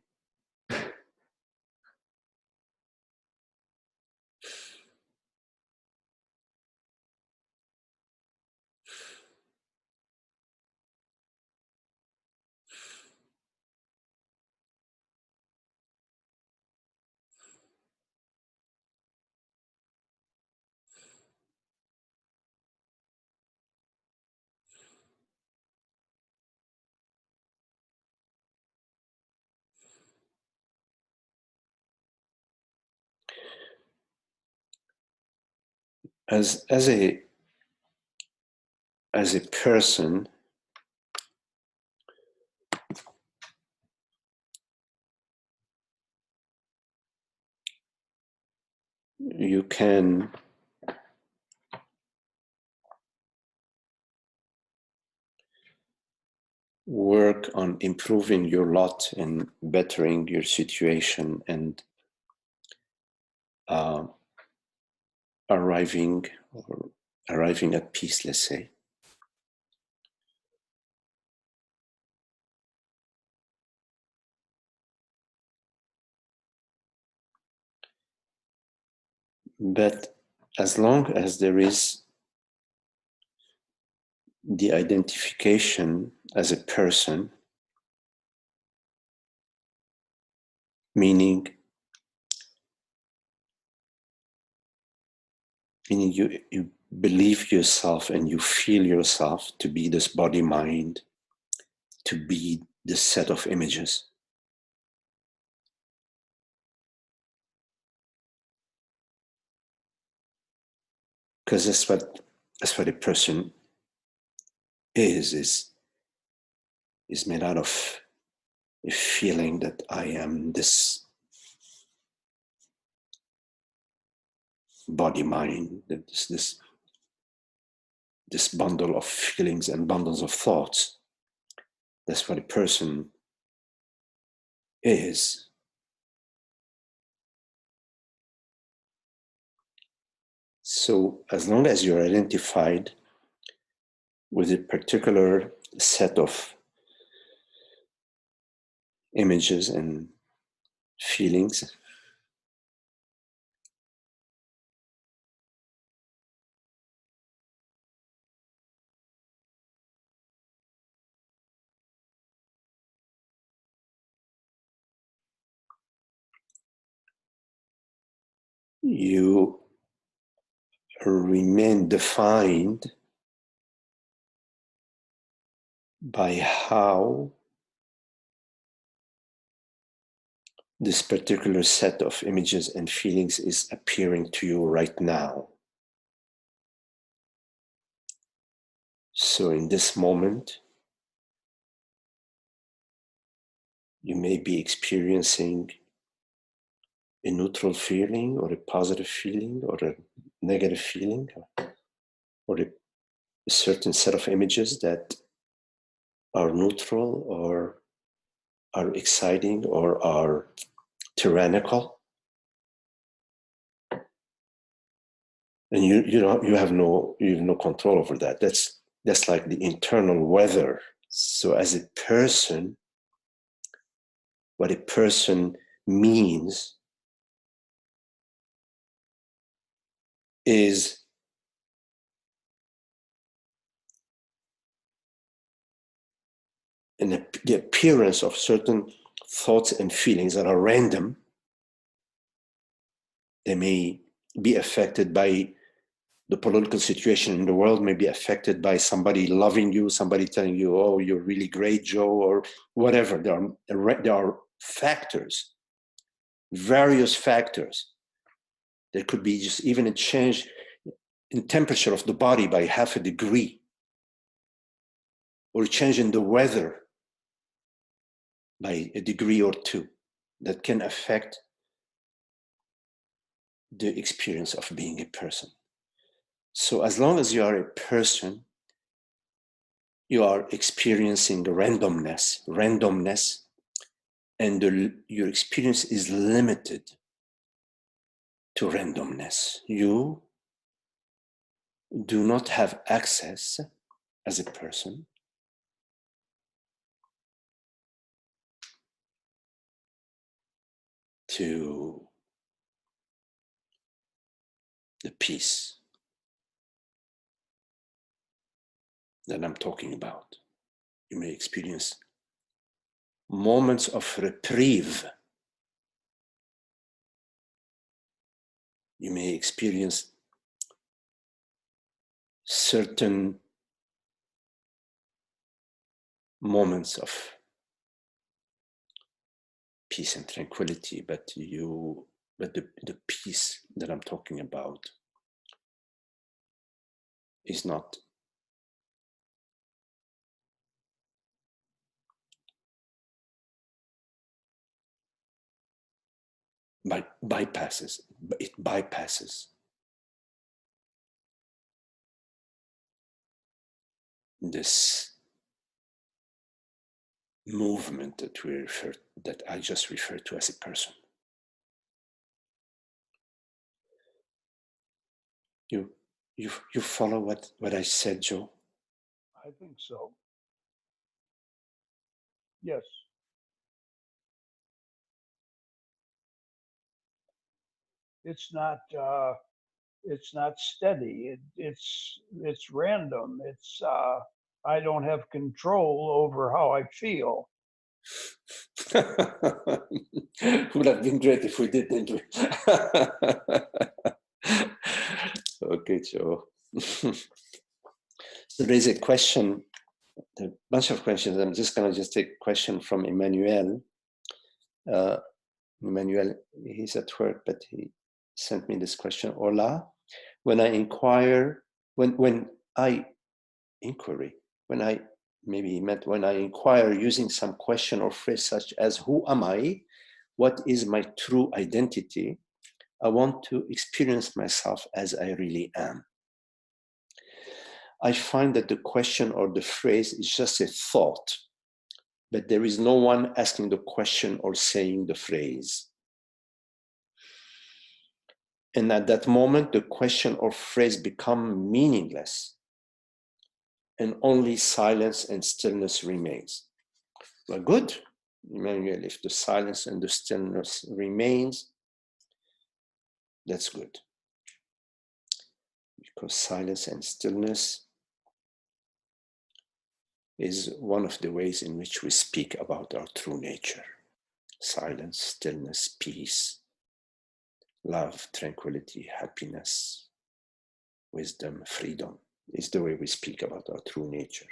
A: As a person, you can work on improving your lot and bettering your situation and arriving at peace, let's say. But as long as there is the identification as a person, meaning you believe yourself and you feel yourself to be this body mind, to be this set of images. Because that's what a person is made out of a feeling that I am this body mind, this bundle of feelings and bundles of thoughts. That's what a person is. So as long as you're identified with a particular set of images and feelings, you remain defined by how this particular set of images and feelings is appearing to you right now. So in this moment, you may be experiencing a neutral feeling or a positive feeling or a negative feeling or a certain set of images that are neutral or are exciting or are tyrannical. And you have no control over that. That's like the internal weather. So as a person, what a person means is the appearance of certain thoughts and feelings that are random. They may be affected by The political situation in the world may be affected by somebody loving you, somebody telling you, oh, you're really great, Joe, or whatever. There are factors, various factors. There could be just even a change in temperature of the body by 0.5 degree, or a change in the weather by 1 degree or 2 that can affect the experience of being a person. So as long as you are a person, you are experiencing randomness, and your experience is limited to randomness. You do not have access as a person to the peace that I'm talking about. You may experience moments of reprieve. You may experience certain moments of peace and tranquility, but the peace that I'm talking about is not bypasses this movement that I just referred to as a person. You follow what I said, Joe?
D: I think so. Yes. It's not steady. It's random. I don't have control over how I feel.
A: Would have been great if we did, didn't we? Okay, Joe. So there's a question, a bunch of questions. I'm just gonna take a question from Emmanuel. Emmanuel, he's at work, but he sent me this question. Hola, when I inquire using some question or phrase such as who am I? What is my true identity? I want to experience myself as I really am. I find that the question or the phrase is just a thought, but there is no one asking the question or saying the phrase. And at that moment, the question or phrase become meaningless, and only silence and stillness remains. Well, good, Emmanuel, if the silence and the stillness remains, that's good. Because silence and stillness is one of the ways in which we speak about our true nature. Silence, stillness, peace, love, tranquility, happiness, wisdom, freedom is the way we speak about our true nature.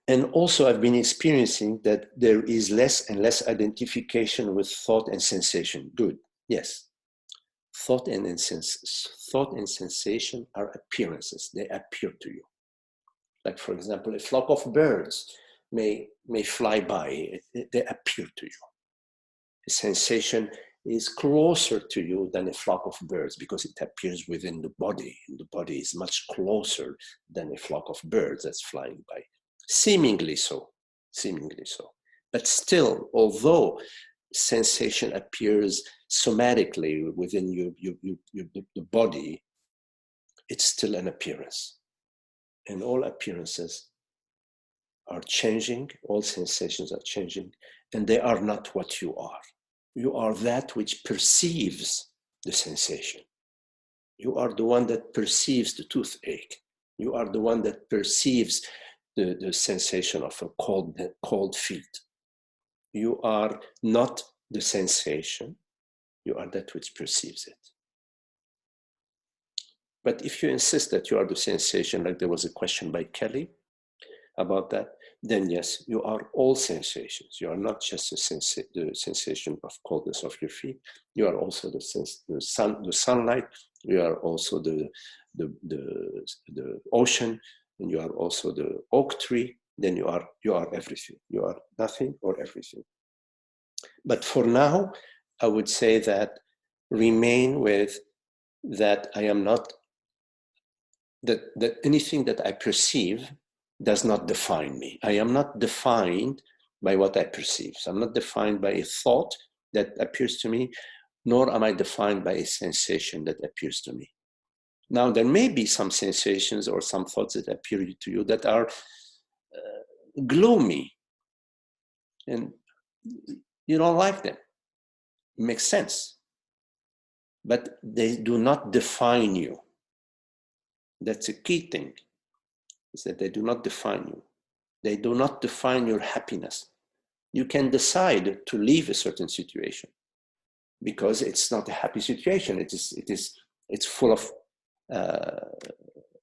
A: And also I've been experiencing that there is less and less identification with thought and sensation. Good, yes. Thought and sensation are appearances. They appear to you. Like, for example, a flock of birds may fly by. They appear to you. A sensation is closer to you than a flock of birds because it appears within the body. And the body is much closer than a flock of birds that's flying by. Seemingly so. But still, although sensation appears somatically within the body, it's still an appearance. And all appearances are changing, all sensations are changing, and they are not what you are. You are that which perceives the sensation. You are the one that perceives the toothache. You are the one that perceives the sensation of a cold feet. You are not the sensation. You are that which perceives it. But if you insist that you are the sensation, like there was a question by Kelly about that, then yes, you are all sensations. You are not just the sensation of coldness of your feet. You are also the sunlight. You are also the ocean, and you are also the oak tree. Then you are everything. You are nothing or everything. But for now, I would say that remain with that I am not, that anything that I perceive does not define me. I am not defined by what I perceive. So I'm not defined by a thought that appears to me, nor am I defined by a sensation that appears to me. Now, there may be some sensations or some thoughts that appear to you that are gloomy, and you don't like them. It makes sense. But they do not define you. That's a key thing, is that they do not define you. They do not define your happiness. You can decide to leave a certain situation because it's not a happy situation. It's full of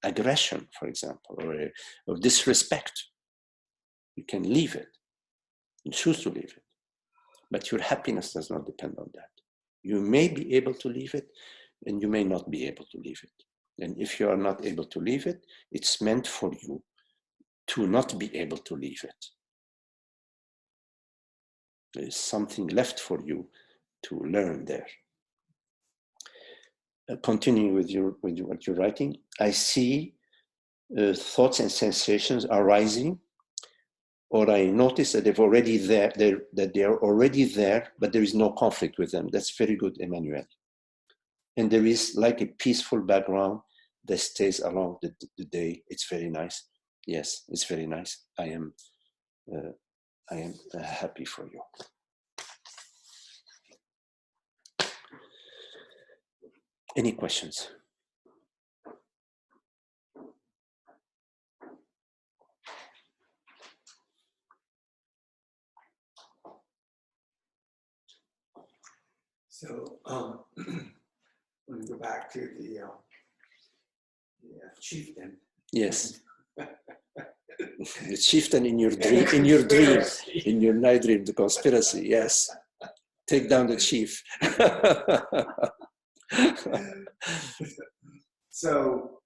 A: aggression, for example, or disrespect. You can leave it. You choose to leave it. But your happiness does not depend on that. You may be able to leave it, and you may not be able to leave it. And if you are not able to leave it, it's meant for you to not be able to leave it. There is something left for you to learn there. Continuing with what you're writing, I see thoughts and sensations arising, or I notice that they've already there, that they are already there, but there is no conflict with them. That's very good, Emmanuel. And there is like a peaceful background that stays along the day. It's very nice. Yes, it's very nice. I am happy for you. Any questions?
E: So when we go back to the chieftain.
A: Yes. The chieftain in your dream, in your night dream, the conspiracy. Yes. Take down the chief.
E: So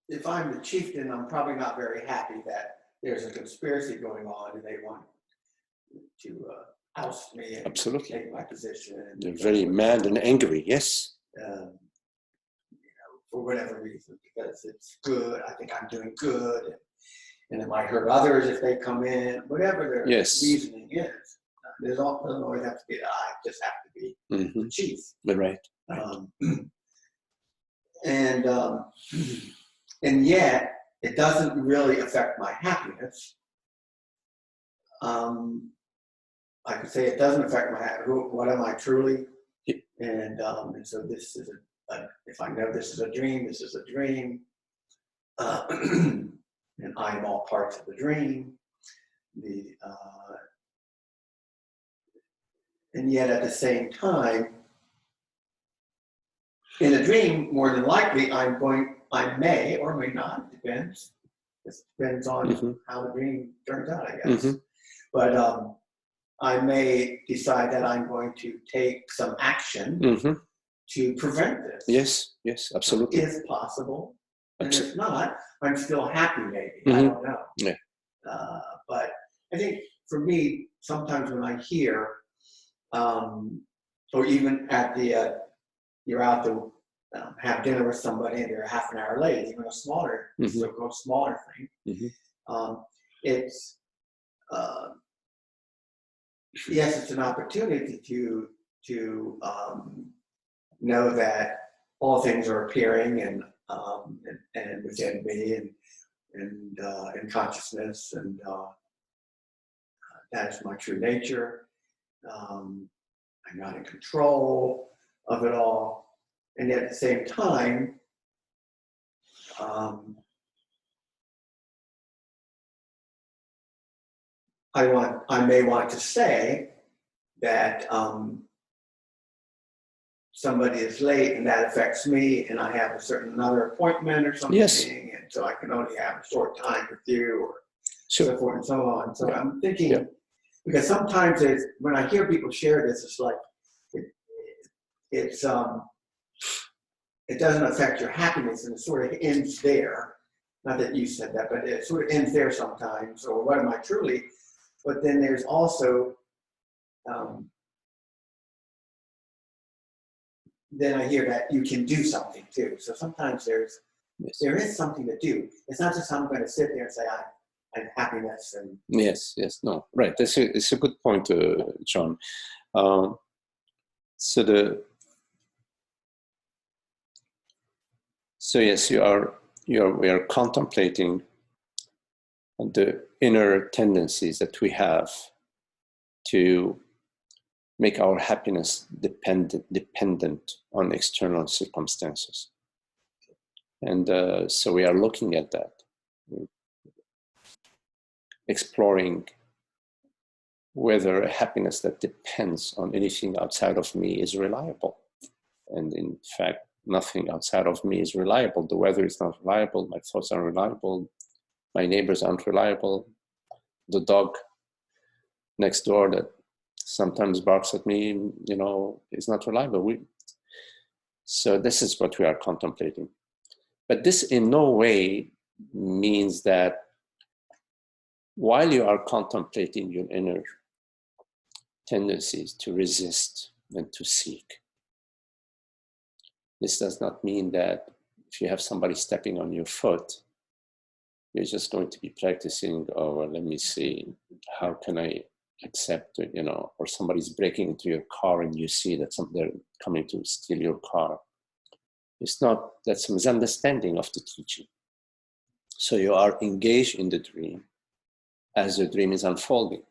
E: if I'm the chieftain, I'm probably not very happy that there's a conspiracy going on and they want to oust me and
A: Absolutely.
E: take my position.
A: They're very mad and angry. Yes.
E: For whatever reason, because it's good. I think I'm doing good, and it might hurt others if they come in. Whatever their reasoning is, doesn't always have to be. I just have to be the chief.
A: Right.
E: And yet it doesn't really affect my happiness. I could say it doesn't affect my happiness. What am I truly? And so this is if I know this is a dream, this is a dream. And I'm all parts of the dream. And yet at the same time, in a dream, more than likely, I may or may not, depends. It depends on how the dream turns out, I guess. But I may decide that I'm going to take some action to prevent this.
A: Yes, absolutely.
E: If possible. And if not, I'm still happy maybe. I don't know.
A: Yeah.
E: But I think for me, sometimes when I hear, or even at you're out to have dinner with somebody and they're half an hour late, even a smaller, so-called smaller thing, it's, yes, it's an opportunity to know that all things are appearing and within me and in consciousness, and that is my true nature. I'm not in control of it all, and yet at the same time, I may want to say that somebody is late and that affects me, and I have a certain another appointment or something,
A: Yes.
E: and so I can only have a short time with you, or
A: Sure.
E: so forth and so on. So
A: Yeah.
E: I'm thinking,
A: Yeah.
E: because sometimes when I hear people share this, it's like it doesn't affect your happiness, and it sort of ends there. Not that you said that, but it sort of ends there sometimes. Or what am I truly? But then there's also then I hear that you can do something too. So sometimes there is something to do. It's not just I'm going to sit there and say I'm happiness and
A: Yes, no, right. It's a good point, John. So yes, we are contemplating the inner tendencies that we have to make our happiness dependent on external circumstances. And so we are looking at that, exploring whether a happiness that depends on anything outside of me is reliable. And in fact, nothing outside of me is reliable. The weather is not reliable, my thoughts are reliable, my neighbors aren't reliable, the dog next door that sometimes barks at me, is not reliable. So this is what we are contemplating. But this in no way means that while you are contemplating your inner tendencies to resist and to seek, this does not mean that if you have somebody stepping on your foot, you're just going to be practicing, oh, well, let me see, how can I accept it, or somebody's breaking into your car and you see that they're coming to steal your car. That's a misunderstanding of the teaching. So you are engaged in the dream as the dream is unfolding.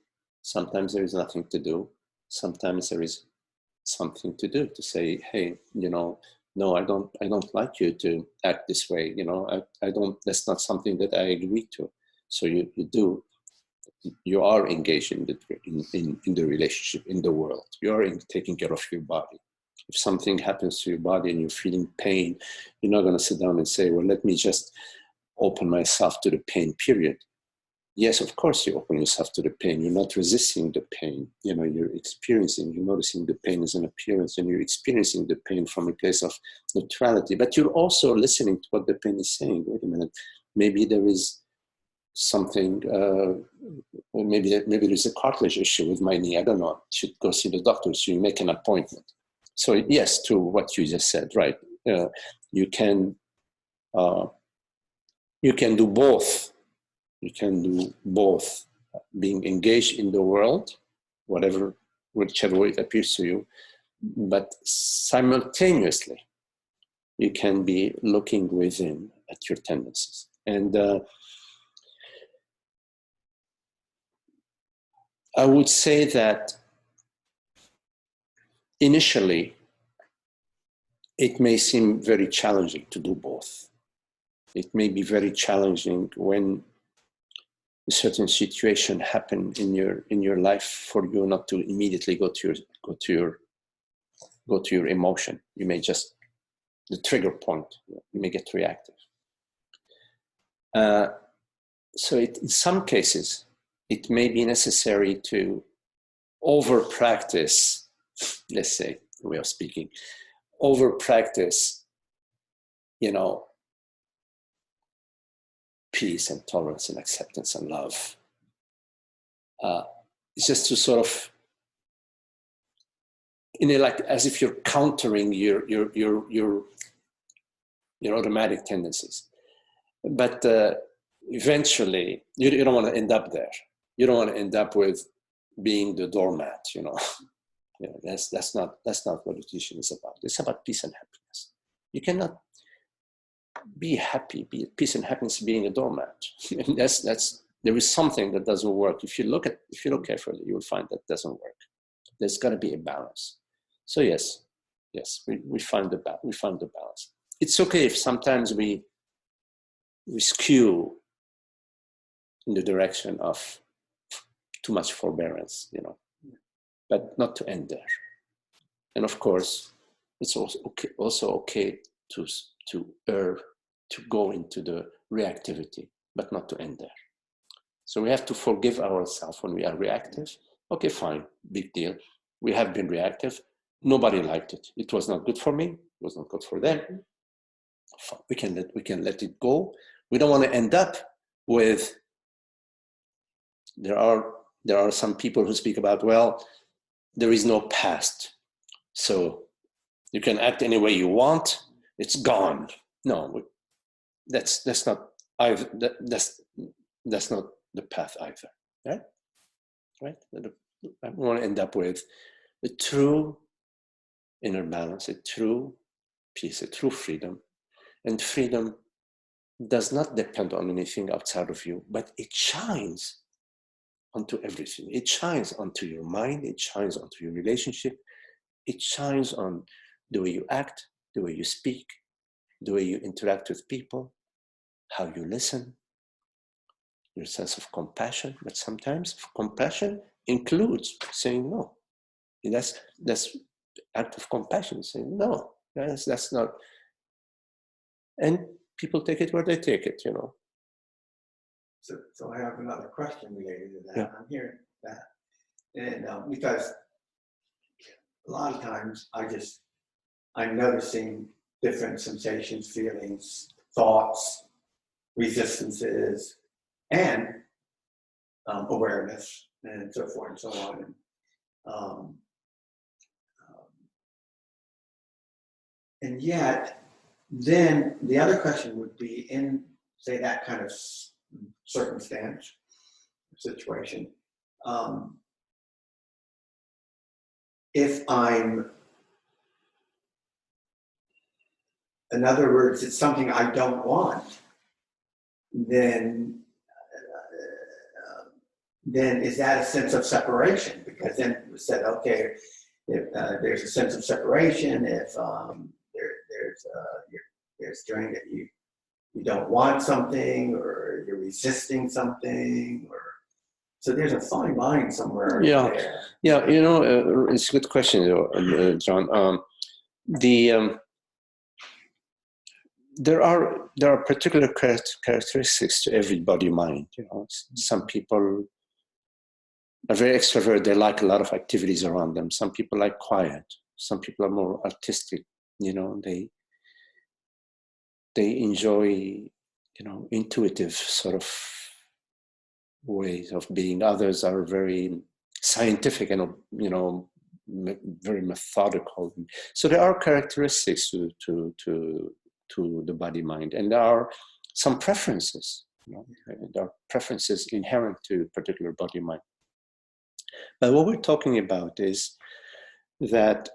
A: Sometimes there is nothing to do. Sometimes there is something to do, to say, hey, no, I don't like you to act this way. That's not something that I agree to. So you are engaged in the relationship, in the world. You are taking care of your body. If something happens to your body and you're feeling pain, you're not going to sit down and say, well, let me just open myself to the pain, period. Yes, of course, you open yourself to the pain. You're not resisting the pain. You're noticing the pain as an appearance, and you're experiencing the pain from a place of neutrality. But you're also listening to what the pain is saying. Wait a minute, maybe there is something, maybe there's a cartilage issue with my knee. I don't know. I should go see the doctor. So you make an appointment. So yes, to what you just said, right? You can do both. You can do both, being engaged in the world, whichever way it appears to you, but simultaneously, you can be looking within at your tendencies. And I would say that initially, it may seem very challenging to do both. It may be very challenging when a certain situation happen in your life for you not to immediately go to your emotion. You may just, the trigger point, you may get reactive. So in some cases, it may be necessary to over practice, let's say, the way of speaking, over practice, peace and tolerance and acceptance and love. It's just to sort of, like as if you're countering your automatic tendencies. But eventually, you don't want to end up there. You don't want to end up with being the doormat. That's not what the teaching is about. It's about peace and happiness. You cannot be happy, be at peace and happiness being a doormat. There is something that doesn't work. If you look carefully, you will find that doesn't work. There's got to be a balance. So yes, we find the balance. It's okay if sometimes we skew in the direction of too much forbearance, but not to end there. And of course, it's also okay to go into the reactivity, but not to end there. So we have to forgive ourselves when we are reactive. Okay, fine, big deal. We have been reactive. Nobody liked it. It was not good for me. It was not good for them. We can let it go. We don't want to end up with. There are some people who speak about, well, there is no past, so you can act any way you want. It's gone. No, that's not. That's not the path either. Right. I want to end up with a true inner balance, a true peace, a true freedom. And freedom does not depend on anything outside of you, but it shines onto everything. It shines onto your mind, it shines onto your relationship, it shines on the way you act, the way you speak, the way you interact with people, how you listen, your sense of compassion. But sometimes compassion includes saying no. That's act of compassion, saying no. That's not. And people take it where they take it,
E: So I have another question related to that.
A: Yeah.
E: I'm hearing that, and because a lot of times I'm noticing different sensations, feelings, thoughts, resistances, and awareness, and so forth and so on. And yet, then the other question would be, in say that kind of circumstance, situation, if I'm, in other words, it's something I don't want, then is that a sense of separation? Because then we said, okay, if there's a sense of separation, if there's during that you don't want something, or you're resisting something, or so there's a fine line somewhere.
A: Yeah,
E: there.
A: yeah. It's a good question, John. There are particular characteristics to every body mind. Some people are very extrovert. They like a lot of activities around them. Some people like quiet. Some people are more artistic. They enjoy, intuitive sort of ways of being. Others are very scientific and, very methodical. So there are characteristics to the body mind, and there are some preferences. There are preferences inherent to a particular body mind. But what we're talking about is that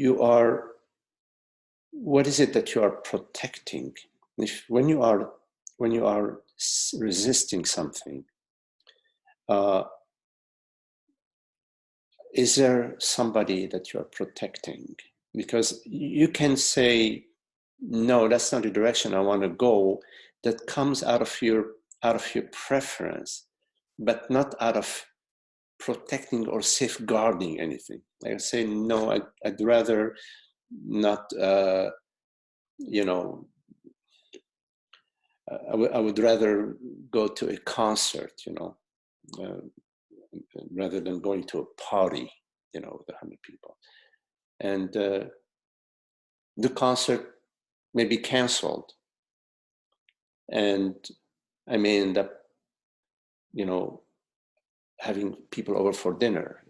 A: you are. What is it that you are protecting? When you are resisting something, is there somebody that you are protecting? Because you can say, no, that's not the direction I want to go. That comes out of your preference, but not out of protecting or safeguarding anything. I say, no, I'd rather not. I would rather go to a concert, rather than going to a party, with 100 people. And the concert may be canceled, and I may end up, having people over for dinner.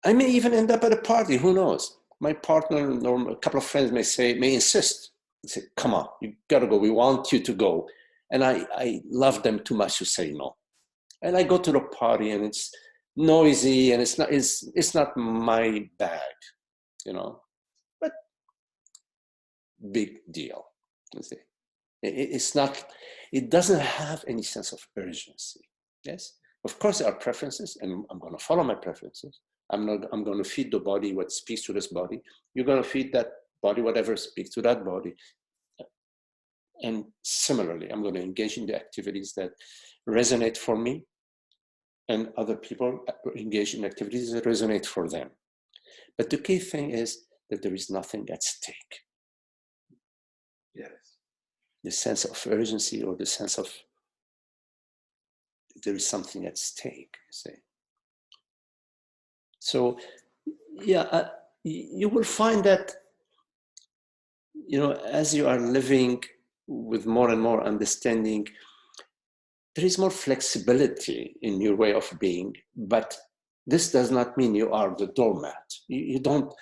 A: I may even end up at a party. Who knows? My partner or a couple of friends may insist. They say, "Come on, you gotta go. We want you to go." And I love them too much to say no. And I go to the party, and it's noisy, and it's not my bag, But big deal. You see, it's not. It doesn't have any sense of urgency. Yes, of course there are preferences, and I'm going to follow my preferences. I'm going to feed the body what speaks to this body. You're going to feed that body whatever speaks to that body. And similarly, I'm going to engage in the activities that resonate for me, and other people engage in activities that resonate for them. But the key thing is that there is nothing at stake.
E: Yes.
A: The sense of urgency, or the sense of there is something at stake, say. So, yeah, you will find that, you know, as you are living with more and more understanding, there is more flexibility in your way of being, but this does not mean you are the doormat. You don't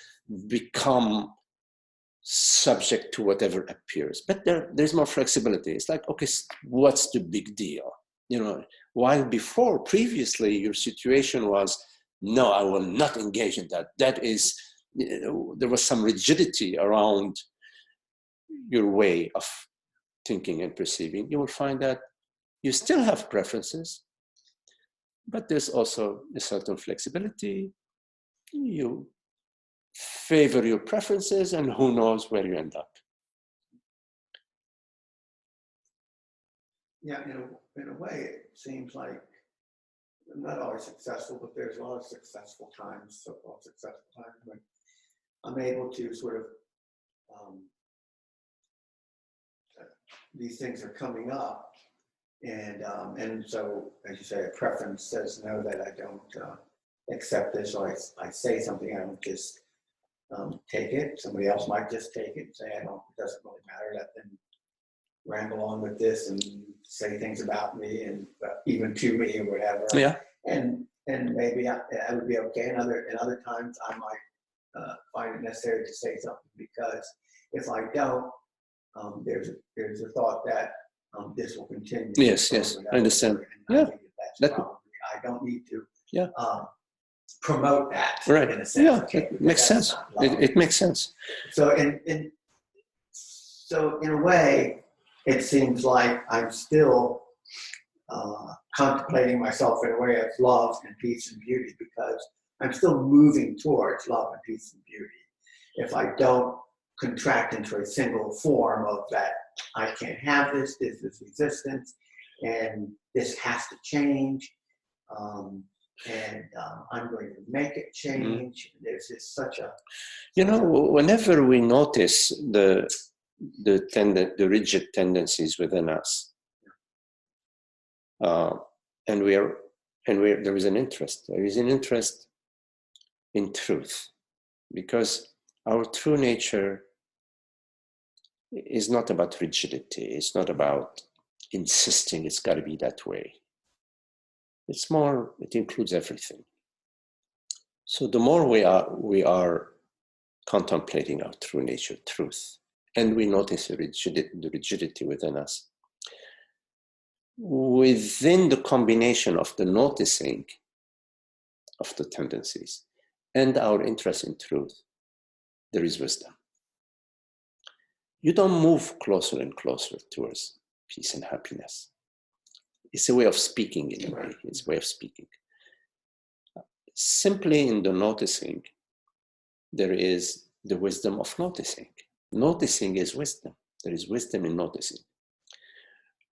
A: become subject to whatever appears, but there's more flexibility. It's like, okay, what's the big deal? You know, while before, previously, your situation was, no, I will not engage in that. That is, you know, there was some rigidity around your way of thinking and perceiving. You will find that you still have preferences, but there's also a certain flexibility. You favor your preferences, and who knows where you end up.
E: Yeah, in a way, it seems like I'm not always successful, but there's a lot of successful times, so-called successful times, when I'm able to sort of, these things are coming up, and so, as you say, a preference says no, that I don't accept this, or I say something, I don't just take it. Somebody else might just take it and say, it doesn't really matter, let them ramble on with this and say things about me, and even to me or whatever.
A: Yeah.
E: And maybe I would be okay. And other times I might find it necessary to say something, because if I don't, there's a thought that this will continue.
A: Yes, I understand.
E: And
A: Yeah,
E: I think that's probably, I don't need to promote that.
A: Right.
E: In a sense.
A: Yeah,
E: Okay,
A: it makes sense. It makes sense.
E: So so in a way, it seems like I'm still contemplating myself in a way of love and peace and beauty, because I'm still moving towards love and peace and beauty. If I don't contract into a single form of that, I can't have this is resistance, and this has to change, and I'm going to make it change. There's just such a...
A: You know, whenever we notice the rigid tendencies within us, and there is an interest. There is an interest in truth, because our true nature is not about rigidity. It's not about insisting it's got to be that way. It's more, it includes everything. So the more we are contemplating our true nature, truth, and we notice the rigidity within us, within the combination of the noticing of the tendencies and our interest in truth, there is wisdom. You don't move closer and closer towards peace and happiness. It's a way of speaking in a way. It's a way of speaking. Simply in the noticing, there is the wisdom of noticing. Noticing is wisdom. There is wisdom in noticing.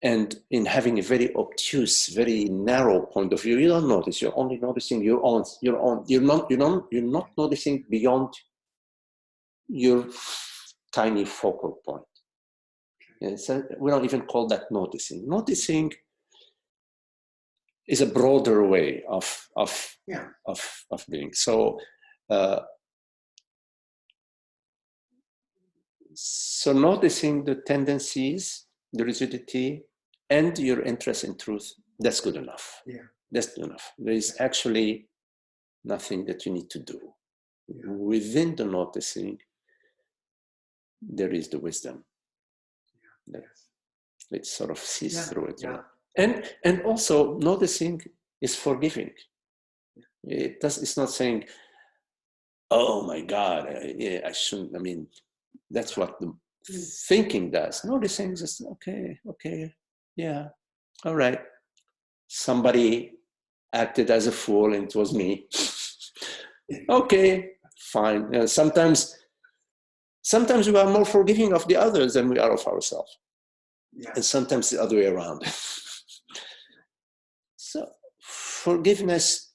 A: And in having a very obtuse, very narrow point of view, you don't notice. You're only noticing your own. You're not noticing beyond your tiny focal point. And so we don't even call that noticing. Noticing is a broader way of being. So, so noticing the tendencies, the rigidity, and your interest in truth, that's good enough.
E: Yeah.
A: That's good enough. There is actually nothing that you need to do. Yeah. Within the noticing, there is the wisdom. Yeah. It sort of sees through it. Yeah. And also noticing is forgiving. It's not saying, oh my God, I shouldn't. I mean, that's what the thinking does. Noticing is okay, yeah, all right. Somebody acted as a fool and it was me. Okay, fine. Sometimes we are more forgiving of the others than we are of ourselves.
E: Yes.
A: and sometimes the other way around. So forgiveness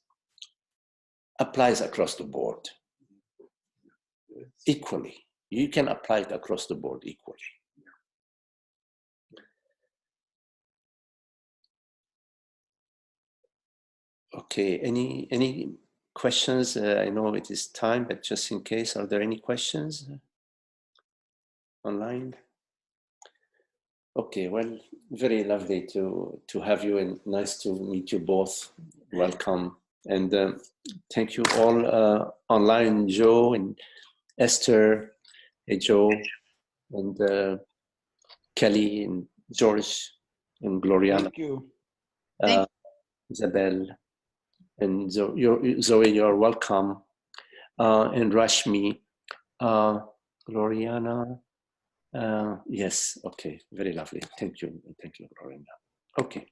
A: applies across the board equally. You can apply it across the board equally. Okay, any questions? I know it is time, but just in case, are there any questions online? Okay, well, very lovely to have you, and nice to meet you both. Welcome, and thank you all online, Joe and Esther, hey Joe, and Kelly and George and Gloriana,
D: Thank you.
A: Isabel, and Zoe, you're welcome, and Rashmi, Gloriana. Yes, okay, very lovely. Thank you, Gloriana. Okay.